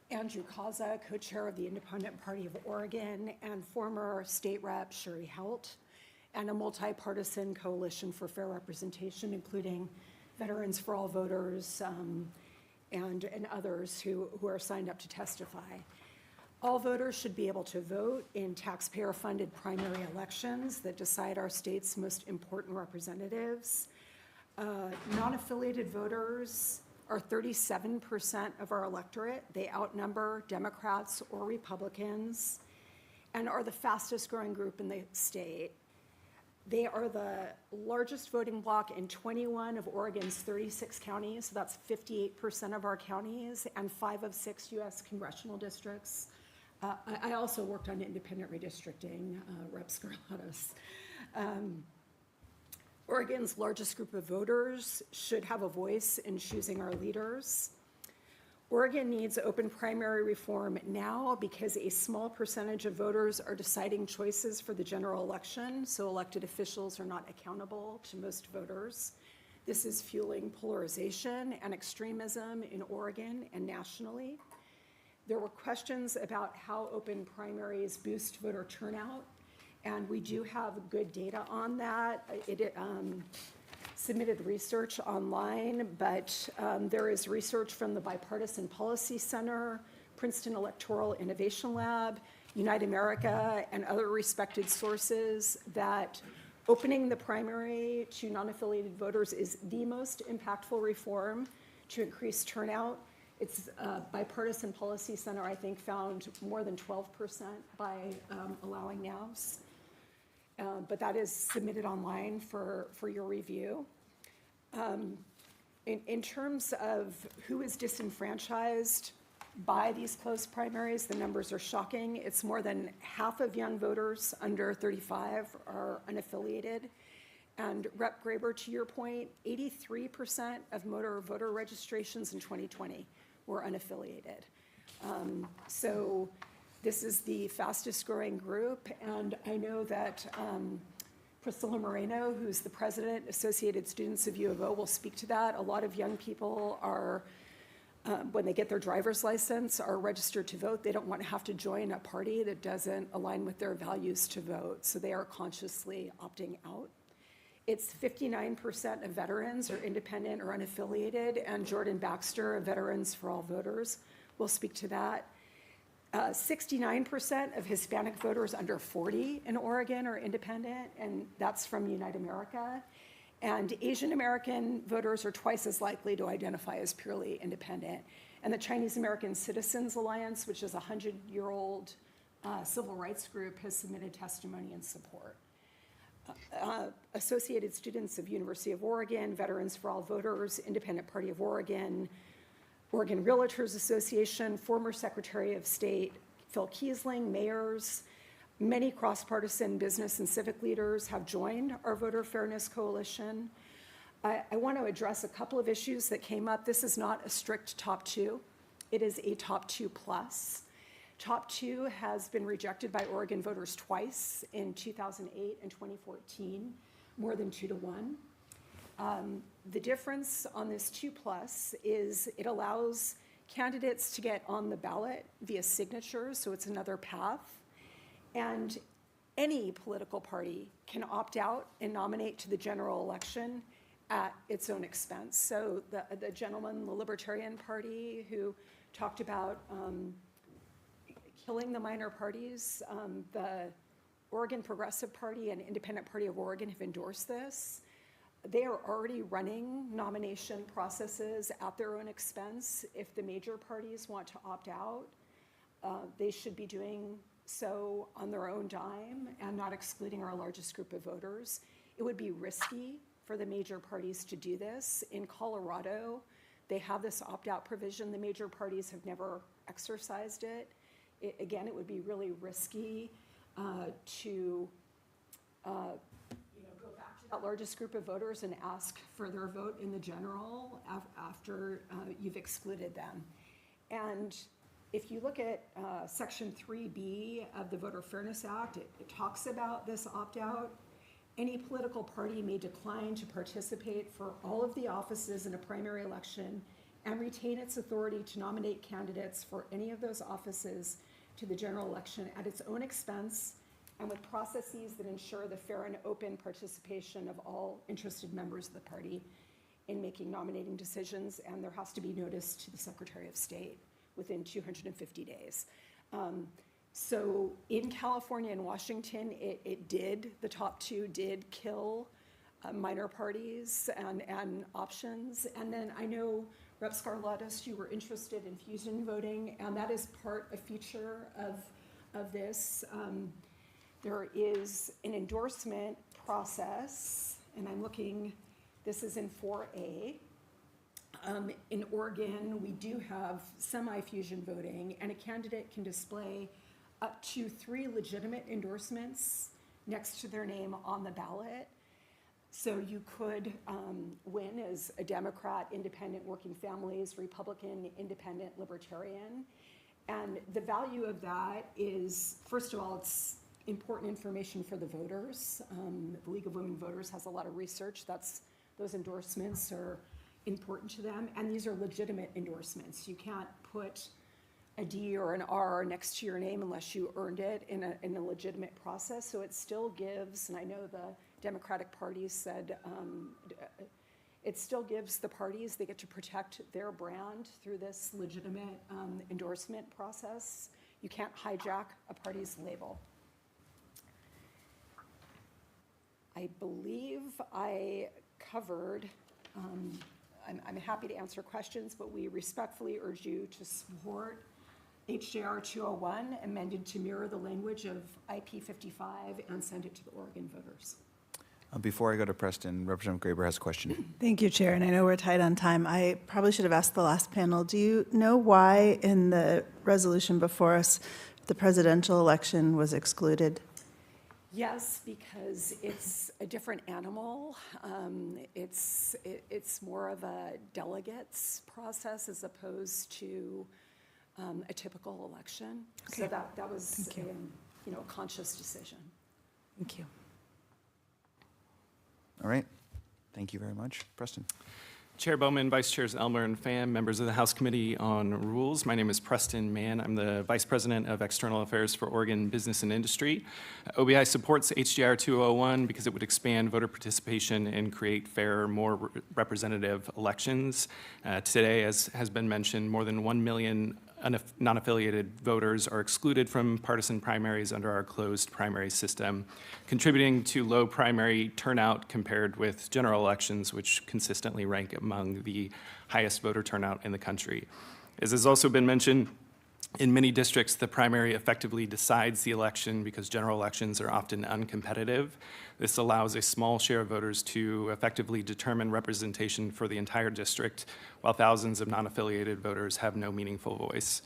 Andrew Kaza, co-chair of the Independent Party of Oregon, and former state rep Sherry Helt, and a multi-partisan coalition for fair representation, including Veterans for All Voters and others who are signed up to testify. All voters should be able to vote in taxpayer-funded primary elections that decide our state's most important representatives. Non-affiliated voters are 37% of our electorate. They outnumber Democrats or Republicans and are the fastest growing group in the state. They are the largest voting bloc in 21 of Oregon's 36 counties, so that's 58% of our counties, and 5 of 6 U.S. congressional districts. I also worked on independent redistricting, Rep. Scarlatos. Oregon's largest group of voters should have a voice in choosing our leaders. Oregon needs open primary reform now because a small percentage of voters are deciding choices for the general election, so elected officials are not accountable to most voters. This is fueling polarization and extremism in Oregon and nationally. There were questions about how open primaries boost voter turnout, and we do have good data on that. It submitted research online, but there is research from the Bipartisan Policy Center, Princeton Electoral Innovation Lab, Unite America, and other respected sources that opening the primary to non-affiliated voters is the most impactful reform to increase turnout. It's Bipartisan Policy Center, I think, found more than 12% by allowing nows. But that is submitted online for your review. In terms of who is disenfranchised by these closed primaries, the numbers are shocking. It's more than half of young voters under 35 are unaffiliated. And Rep. Graber, to your point, 83% of voter registrations in 2020 were unaffiliated. So this is the fastest growing group, and I know that Priscilla Moreno, who's the president, Associated Students of U of O, will speak to that. A lot of young people are, when they get their driver's license, are registered to vote. They don't want to have to join a party that doesn't align with their values to vote, so they are consciously opting out. It's 59% of veterans are independent or unaffiliated, and Jordan Baxter of Veterans for All Voters will speak to that. 69% of Hispanic voters under 40 in Oregon are independent, and that's from Unite America. And Asian American voters are twice as likely to identify as purely independent. And the Chinese American Citizens Alliance, which is a 100-year-old civil rights group, has submitted testimony in support. Associated Students of University of Oregon, Veterans for All Voters, Independent Party of Oregon, Oregon Realtors Association, former Secretary of State Phil Kiesling, mayors, many cross-partisan business and civic leaders have joined our Voter Fairness Coalition. I want to address a couple of issues that came up. This is not a strict top two. It is a top 2 plus. Top 2 has been rejected by Oregon voters twice in 2008 and 2014, more than 2 to 1. The difference on this 2 plus is it allows candidates to get on the ballot via signatures, so it's another path. And any political party can opt out and nominate to the general election at its own expense. So the gentleman, the Libertarian Party, who talked about killing the minor parties, the Oregon Progressive Party and Independent Party of Oregon have endorsed this. They are already running nomination processes at their own expense. If the major parties want to opt out, they should be doing so on their own dime and not excluding our largest group of voters. It would be risky for the major parties to do this. In Colorado, they have this opt-out provision. The major parties have never exercised it. Again, it would be really risky to go back to that largest group of voters and ask for their vote in the general after you've excluded them. And if you look at Section 3B of the Voter Fairness Act, it talks about this opt-out. Any political party may decline to participate for all of the offices in a primary election and retain its authority to nominate candidates for any of those offices to the general election at its own expense and with processes that ensure the fair and open participation of all interested members of the party in making nominating decisions, and there has to be notice to the Secretary of State within 250 days. So in California and Washington, the top 2 did kill minor parties and options. And then I know, Rep. Scarlatos, you were interested in fusion voting, and that is a feature of this. There is an endorsement process, and I'm looking, this is in 4A. In Oregon, we do have semi-fusion voting, and a candidate can display up to 3 legitimate endorsements next to their name on the ballot. So you could win as a Democrat, independent, working families, Republican, independent, libertarian. And the value of that is, first of all, it's important information for the voters. The League of Women Voters has a lot of research. Those endorsements are important to them, and these are legitimate endorsements. You can't put a D or an R next to your name unless you earned it in a legitimate process. So it still gives, and I know the Democratic Party said, it still gives the parties, they get to protect their brand through this legitimate endorsement process. You can't hijack a party's label. I believe I covered, I'm happy to answer questions, but we respectfully urge you to support HJR 201 amended to mirror the language of IP 55 and send it to the Oregon voters. Before I go to Preston, Representative Graber has a question. Thank you, Chair, and I know we're tight on time. I probably should have asked the last panel, do you know why in the resolution before us, the presidential election was excluded? Yes, because it's a different animal. It's more of a delegates process as opposed to a typical election. Okay. So that was a conscious decision. Thank you. All right. Thank you very much. Preston. Chair Bowman, Vice Chairs Elmer and Pham, members of the House Committee on Rules. My name is Preston Mann. I'm the Vice President of External Affairs for Oregon Business and Industry. OBI supports HJR 201 because it would expand voter participation and create fairer, more representative elections. Today, as has been mentioned, more than 1 million non-affiliated voters are excluded from partisan primaries under our closed primary system, contributing to low primary turnout compared with general elections, which consistently rank among the highest voter turnout in the country. As has also been mentioned, in many districts, the primary effectively decides the election because general elections are often uncompetitive. This allows a small share of voters to effectively determine representation for the entire district, while thousands of non-affiliated voters have no meaningful voice.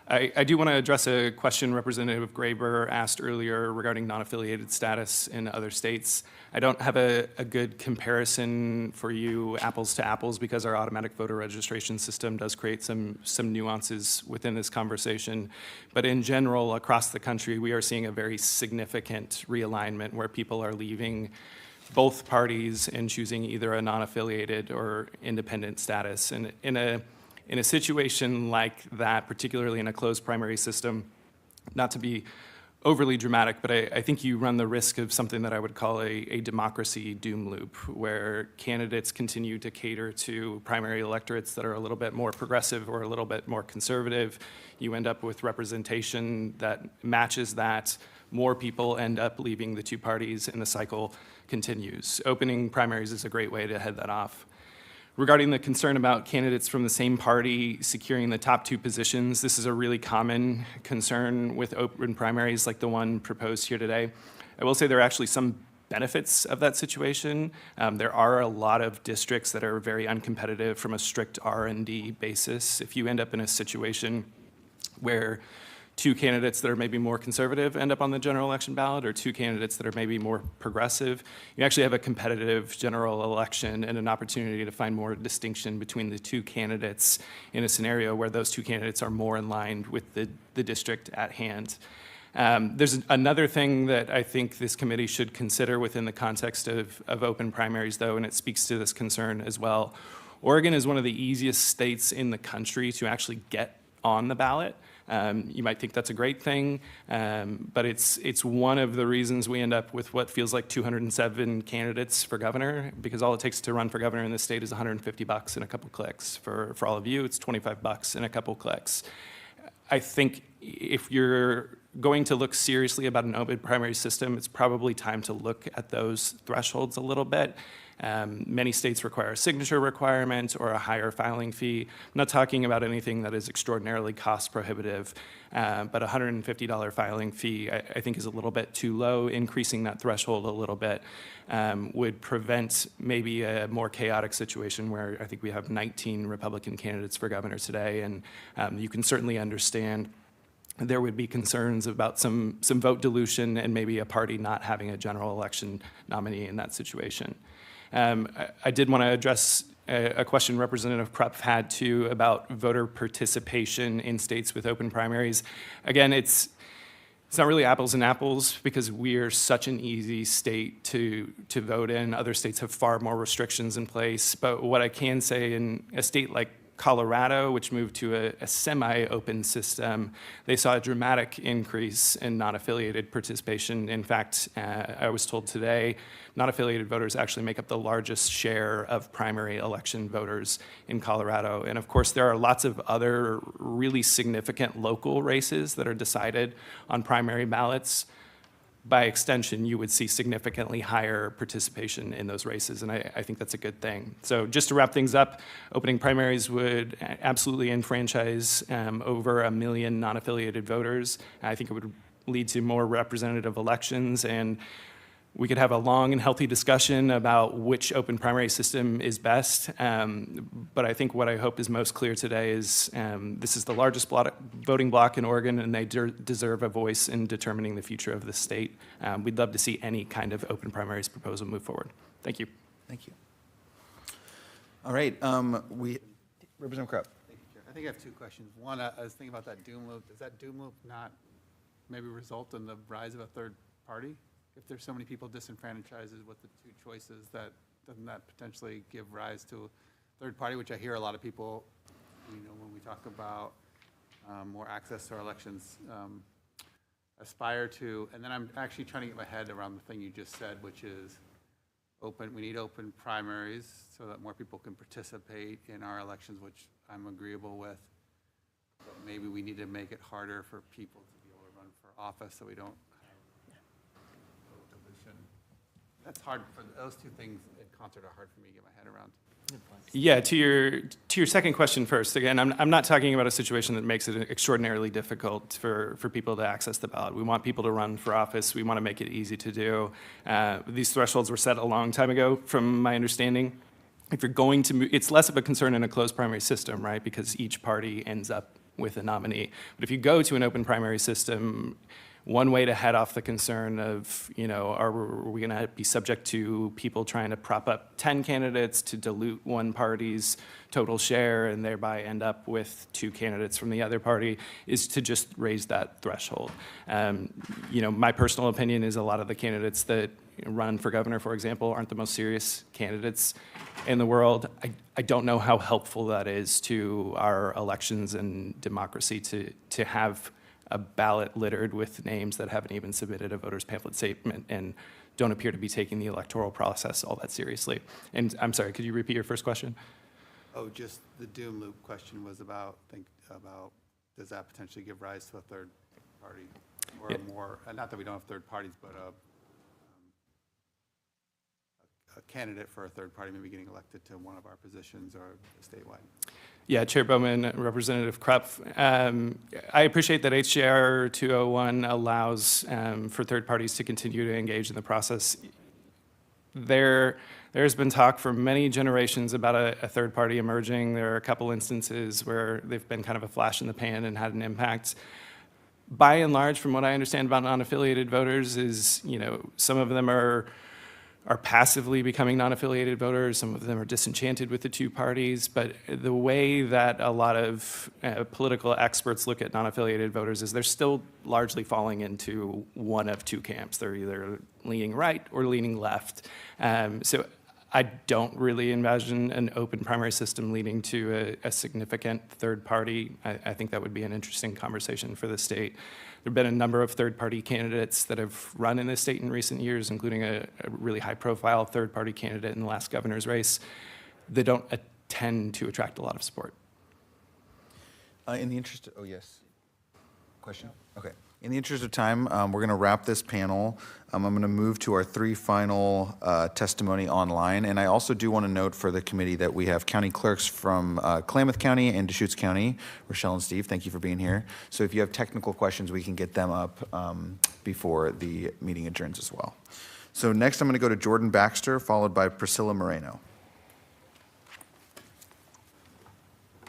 I do want to address a question Representative Graber asked earlier regarding non-affiliated status in other states. I don't have a good comparison for you, apples to apples, because our automatic voter registration system does create some nuances within this conversation. But in general, across the country, we are seeing a very significant realignment where people are leaving both parties and choosing either a non-affiliated or independent status. And in a situation like that, particularly in a closed primary system, not to be overly dramatic, but I think you run the risk of something that I would call a democracy doom loop, where candidates continue to cater to primary electorates that are a little bit more progressive or a little bit more conservative. You end up with representation that matches that. More people end up leaving the two parties, and the cycle continues. Opening primaries is a great way to head that off. Regarding the concern about candidates from the same party securing the top two positions, this is a really common concern with open primaries like the one proposed here today. I will say there are actually some benefits of that situation. There are a lot of districts that are very uncompetitive from a strict R&D basis. If you end up in a situation where two candidates that are maybe more conservative end up on the general election ballot, or two candidates that are maybe more progressive, you actually have a competitive general election and an opportunity to find more distinction between the two candidates in a scenario where those two candidates are more in line with the district at hand. There's another thing that I think this committee should consider within the context of open primaries, though, and it speaks to this concern as well. Oregon is one of the easiest states in the country to actually get on the ballot. You might think that's a great thing, but it's one of the reasons we end up with what feels like 207 candidates for governor, because all it takes to run for governor in this state is $150 and a couple clicks. For all of you, it's $25 and a couple clicks. I think if you're going to look seriously about an open primary system, it's probably time to look at those thresholds a little bit. Many states require a signature requirement or a higher filing fee. I'm not talking about anything that is extraordinarily cost prohibitive, but a $150 filing fee I think is a little bit too low. Increasing that threshold a little bit would prevent maybe a more chaotic situation where I think we have 19 Republican candidates for governor today, and you can certainly understand there would be concerns about some vote dilution and maybe a party not having a general election nominee in that situation. I did want to address a question Representative Krupp had too about voter participation in states with open primaries. Again, it's not really apples and apples because we are such an easy state to vote in. Other states have far more restrictions in place. But what I can say, in a state like Colorado, which moved to a semi-open system, they saw a dramatic increase in non-affiliated participation. In fact, I was told today, non-affiliated voters actually make up the largest share of primary election voters in Colorado. And of course, there are lots of other really significant local races that are decided on primary ballots. By extension, you would see significantly higher participation in those races, and I think that's a good thing. So just to wrap things up, opening primaries would absolutely enfranchise over 1 million non-affiliated voters. I think it would lead to more representative elections, and we could have a long and healthy discussion about which open primary system is best. But I think what I hope is most clear today is this is the largest voting bloc in Oregon, and they deserve a voice in determining the future of the state. We'd love to see any kind of open primaries proposal move forward. Thank you. Thank you. All right, Representative Krupp. Thank you, Chair. I think I have two questions. One, I was thinking about that doom loop. Does that doom loop not maybe result in the rise of a third party? If there's so many people disenfranchised with the two choices, doesn't that potentially give rise to a third party, which I hear a lot of people, when we talk about more access to our elections, aspire to. And then I'm actually trying to get my head around the thing you just said, which is we need open primaries so that more people can participate in our elections, which I'm agreeable with. But maybe we need to make it harder for people to be able to run for office so we don't. That's hard for those two things in concert are hard for me to get my head around. Yeah, to your second question first. Again, I'm not talking about a situation that makes it extraordinarily difficult for people to access the ballot. We want people to run for office. We want to make it easy to do. These thresholds were set a long time ago, from my understanding. If you're going to, it's less of a concern in a closed primary system, right? Because each party ends up with a nominee. But if you go to an open primary system, one way to head off the concern of, are we going to be subject to people trying to prop up 10 candidates to dilute one party's total share and thereby end up with 2 candidates from the other party, is to just raise that threshold. My personal opinion is a lot of the candidates that run for governor, for example, aren't the most serious candidates in the world. I don't know how helpful that is to our elections and democracy to have a ballot littered with names that haven't even submitted a voter's pamphlet statement and don't appear to be taking the electoral process all that seriously. And I'm sorry, could you repeat your first question? Oh, just the doom loop question was about does that potentially give rise to a third party or more? Not that we don't have third parties, but a candidate for a third party maybe getting elected to one of our positions or statewide. Yeah, Chair Bowman, Representative Krupp. I appreciate that HJR 201 allows for third parties to continue to engage in the process. There's been talk for many generations about a third party emerging. There are a couple instances where they've been kind of a flash in the pan and had an impact. By and large, from what I understand about non-affiliated voters is, some of them are passively becoming non-affiliated voters. Some of them are disenchanted with the two parties. But the way that a lot of political experts look at non-affiliated voters is they're still largely falling into one of two camps. They're either leaning right or leaning left. So I don't really imagine an open primary system leading to a significant third party. I think that would be an interesting conversation for the state. There have been a number of third-party candidates that have run in this state in recent years, including a really high-profile third-party candidate in the last governor's race. They don't tend to attract a lot of support. In the interest of, yes. Question? Okay. In the interest of time, we're going to wrap this panel. I'm going to move to our 3 final testimony online. And I also do want to note for the committee that we have county clerks from Klamath County and Deschutes County. Rochelle and Steve, thank you for being here. So if you have technical questions, we can get them up before the meeting adjourns as well. So next I'm going to go to Jordan Baxter, followed by Priscilla Moreno.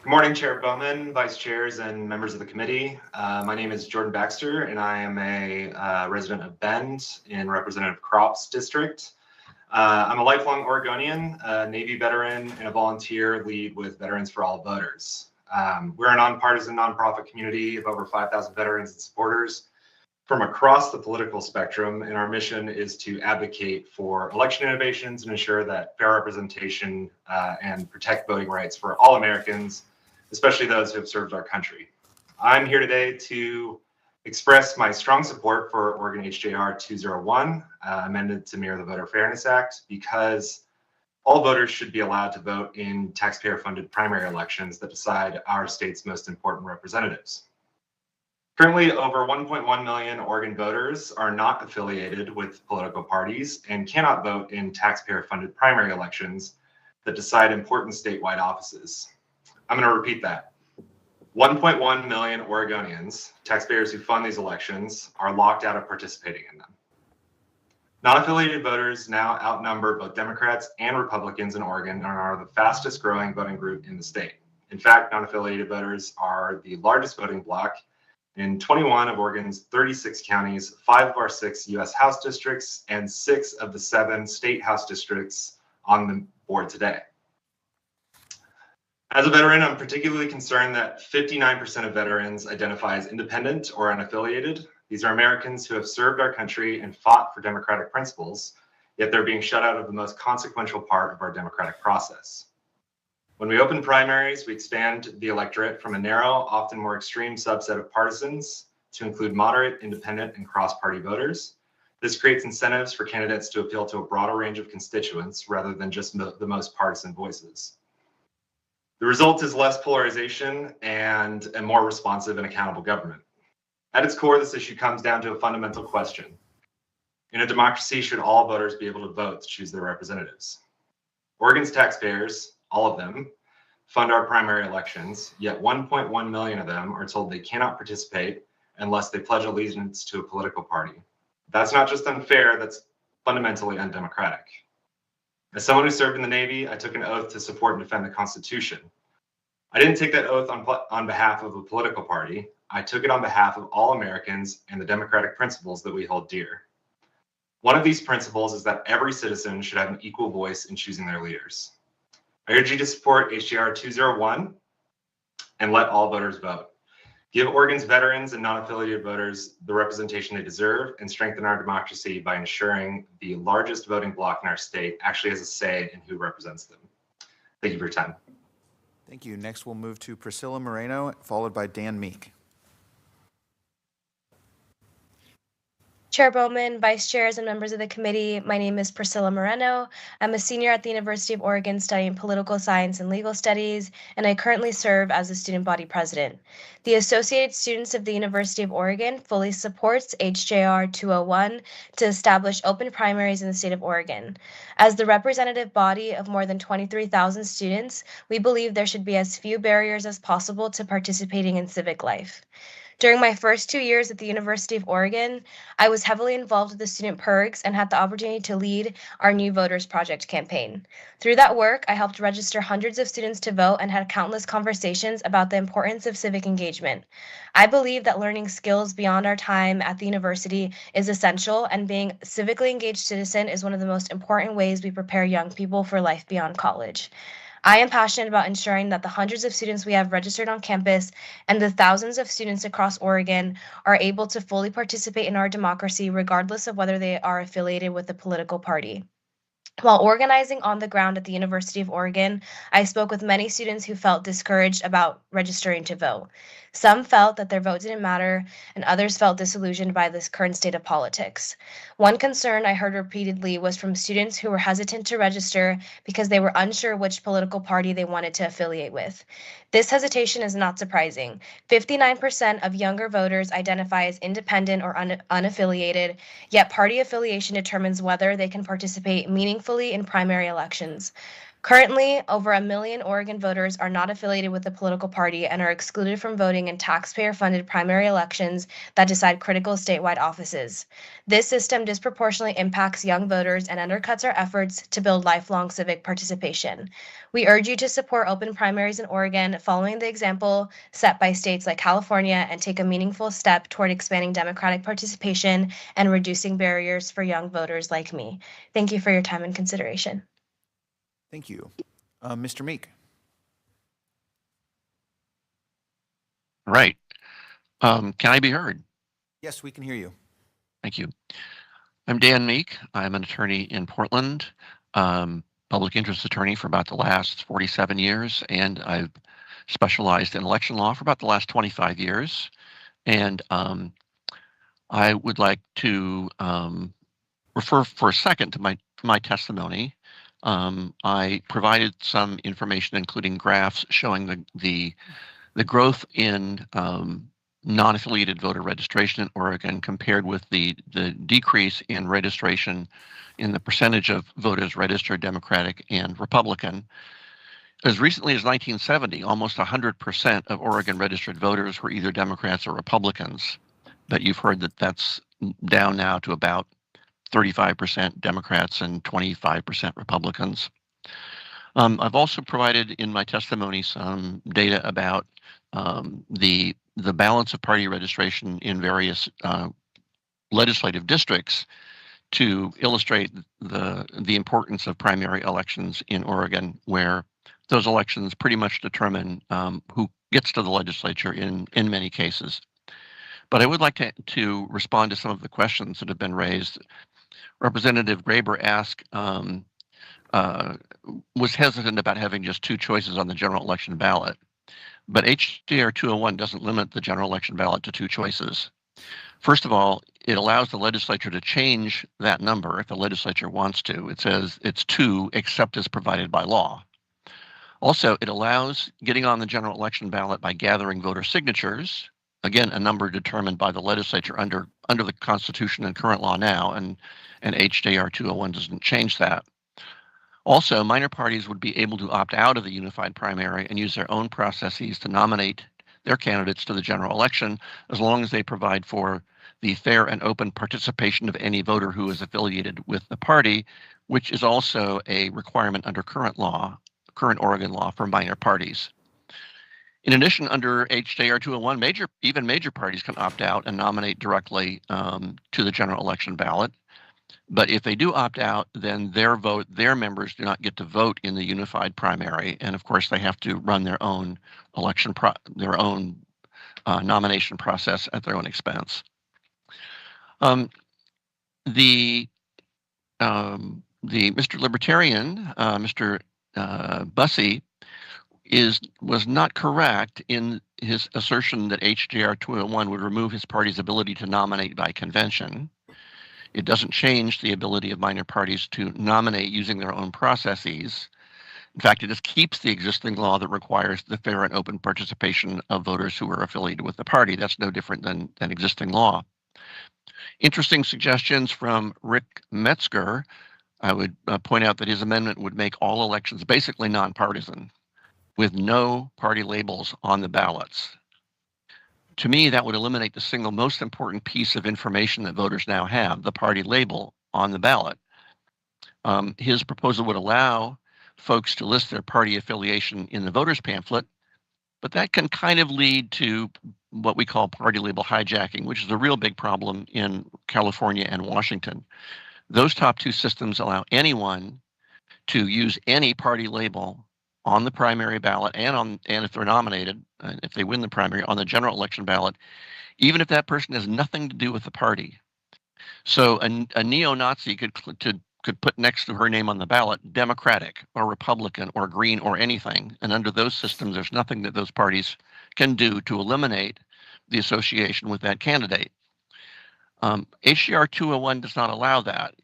Good morning, Chair Bowman, Vice Chairs, and members of the committee. My name is Jordan Baxter, and I am a resident of Bend in Representative Crop's district. I'm a lifelong Oregonian, a Navy veteran, and a volunteer lead with Veterans for All Voters. We're a nonpartisan nonprofit community of over 5,000 veterans and supporters from across the political spectrum, and our mission is to advocate for election innovations and ensure that fair representation and protect voting rights for all Americans, especially those who have served our country. I'm here today to express my strong support for Oregon HJR 201, amended to mirror the Voter Fairness Act, because all voters should be allowed to vote in taxpayer-funded primary elections that decide our state's most important representatives. Currently, over 1.1 million Oregon voters are not affiliated with political parties and cannot vote in taxpayer-funded primary elections that decide important statewide offices. I'm going to repeat that. 1.1 million Oregonians, taxpayers who fund these elections, are locked out of participating in them. Non-affiliated voters now outnumber both Democrats and Republicans in Oregon and are the fastest growing voting group in the state. In fact, non-affiliated voters are the largest voting bloc in 21 of Oregon's 36 counties, 5 of our 6 U.S. House districts, and 6 of the 7 state House districts on the board today. As a veteran, I'm particularly concerned that 59% of veterans identify as independent or unaffiliated. These are Americans who have served our country and fought for democratic principles, yet they're being shut out of the most consequential part of our democratic process. When we open primaries, we expand the electorate from a narrow, often more extreme subset of partisans to include moderate, independent, and cross-party voters. This creates incentives for candidates to appeal to a broader range of constituents rather than just the most partisan voices. The result is less polarization and a more responsive and accountable government. At its core, this issue comes down to a fundamental question. In a democracy, should all voters be able to vote to choose their representatives? Oregon's taxpayers, all of them, fund our primary elections, yet 1.1 million of them are told they cannot participate unless they pledge allegiance to a political party. That's not just unfair, that's fundamentally undemocratic. As someone who served in the Navy, I took an oath to support and defend the Constitution. I didn't take that oath on behalf of a political party. I took it on behalf of all Americans and the democratic principles that we hold dear. One of these principles is that every citizen should have an equal voice in choosing their leaders. I urge you to support HJR 201 and let all voters vote. Give Oregon's veterans and non-affiliated voters the representation they deserve and strengthen our democracy by ensuring the largest voting bloc in our state actually has a say in who represents them. Thank you for your time. Thank you. Next, we'll move to Priscilla Moreno, followed by Dan Meek. Chair Bowman, Vice Chairs, and members of the committee, my name is Priscilla Moreno. I'm a senior at the University of Oregon studying political science and legal studies, and I currently serve as the student body president. The Associated Students of the University of Oregon fully supports HJR 201 to establish open primaries in the state of Oregon. As the representative body of more than 23,000 students, we believe there should be as few barriers as possible to participating in civic life. During my first 2 years at the University of Oregon, I was heavily involved with the student perks and had the opportunity to lead our New Voters Project campaign. Through that work, I helped register hundreds of students to vote and had countless conversations about the importance of civic engagement. I believe that learning skills beyond our time at the university is essential, and being a civically engaged citizen is one of the most important ways we prepare young people for life beyond college. I am passionate about ensuring that the hundreds of students we have registered on campus and the thousands of students across Oregon are able to fully participate in our democracy, regardless of whether they are affiliated with a political party. While organizing on the ground at the University of Oregon, I spoke with many students who felt discouraged about registering to vote. Some felt that their vote didn't matter, and others felt disillusioned by this current state of politics. One concern I heard repeatedly was from students who were hesitant to register because they were unsure which political party they wanted to affiliate with. This hesitation is not surprising. 59% of younger voters identify as independent or unaffiliated, yet party affiliation determines whether they can participate meaningfully in primary elections. Currently, over 1 million Oregon voters are not affiliated with a political party and are excluded from voting in taxpayer-funded primary elections that decide critical statewide offices. This system disproportionately impacts young voters and undercuts our efforts to build lifelong civic participation. We urge you to support open primaries in Oregon, following the example set by states like California, and take a meaningful step toward expanding democratic participation and reducing barriers for young voters like me. Thank you for your time and consideration. Thank you. Mr. Meek. Right. Can I be heard? Yes, we can hear you. Thank you. I'm Dan Meek. I'm an attorney in Portland, public interest attorney for about the last 47 years, and I've specialized in election law for about the last 25 years. And I would like to refer for a second to my testimony. I provided some information, including graphs showing the growth in non-affiliated voter registration in Oregon compared with the decrease in registration in the percentage of voters registered Democratic and Republican. As recently as 1970, almost 100% of Oregon registered voters were either Democrats or Republicans, but you've heard that that's down now to about 35% Democrats and 25% Republicans. I've also provided in my testimony some data about the balance of party registration in various legislative districts to illustrate the importance of primary elections in Oregon, where those elections pretty much determine who gets to the legislature in many cases. But I would like to respond to some of the questions that have been raised. Representative Graber asked, was hesitant about having just two choices on the general election ballot. But HJR 201 doesn't limit the general election ballot to two choices. First of all, it allows the legislature to change that number if the legislature wants to. It says it's two except as provided by law. Also, it allows getting on the general election ballot by gathering voter signatures, again, a number determined by the legislature under the Constitution and current law now, and HJR 201 doesn't change that. Also, minor parties would be able to opt out of the unified primary and use their own processes to nominate their candidates to the general election, as long as they provide for the fair and open participation of any voter who is affiliated with the party, which is also a requirement under current Oregon law for minor parties. In addition, under HJR 201, even major parties can opt out and nominate directly to the general election ballot. But if they do opt out, then their members do not get to vote in the unified primary, and of course they have to run their own nomination process at their own expense. The Mr. Libertarian, Mr. Bussey, was not correct in his assertion that HJR 201 would remove his party's ability to nominate by convention. It doesn't change the ability of minor parties to nominate using their own processes. In fact, it just keeps the existing law that requires the fair and open participation of voters who are affiliated with the party. That's no different than existing law. Interesting suggestions from Rick Metzger. I would point out that his amendment would make all elections basically nonpartisan, with no party labels on the ballots. To me, that would eliminate the single most important piece of information that voters now have, the party label on the ballot. His proposal would allow folks to list their party affiliation in the voter's pamphlet, but that can kind of lead to what we call party label hijacking, which is a real big problem in California and Washington. Those top two systems allow anyone to use any party label on the primary ballot and if they're nominated, if they win the primary, on the general election ballot, even if that person has nothing to do with the party. So a neo-Nazi could put next to her name on the ballot Democratic or Republican or Green or anything, and under those systems, there's nothing that those parties can do to eliminate the association with that candidate. HJR 201 does not allow that.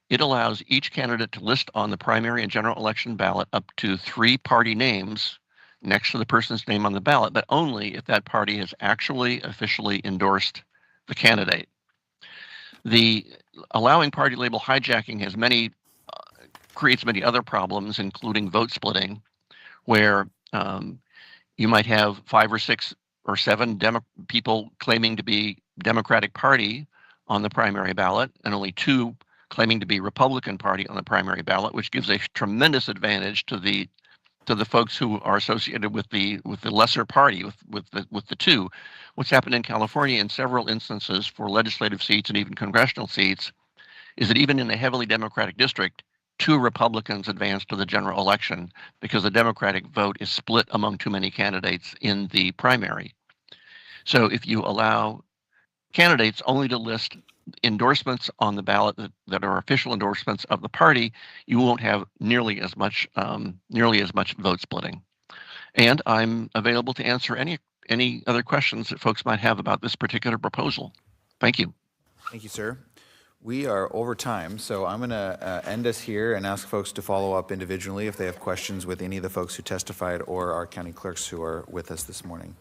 It allows each candidate to list on the primary and general election ballot up to 3 party names next to the person's name on the ballot, but only if that party has actually officially endorsed the candidate. The allowing party label hijacking has many creates many other problems, including vote splitting, where you might have 5 or 6 or 7 people claiming to be Democratic Party on the primary ballot, and only 2 claiming to be Republican Party on the primary ballot, which gives a tremendous advantage to the folks who are associated with the lesser party, with the 2. What's happened in California in several instances for legislative seats and even congressional seats is that even in a heavily Democratic district, 2 Republicans advance to the general election because the Democratic vote is split among too many candidates in the primary. So if you allow candidates only to list endorsements on the ballot that are official endorsements of the party, you won't have nearly as much vote splitting. And I'm available to answer any other questions that folks might have about this particular proposal. Thank you. Thank you, sir. We are over time, so I'm going to end us here and ask folks to follow up individually if they have questions with any of the folks who testified or our county clerks who are with us this morning.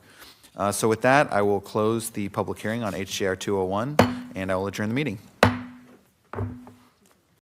So with that, I will close the public hearing on HJR 201, and I will adjourn the meeting.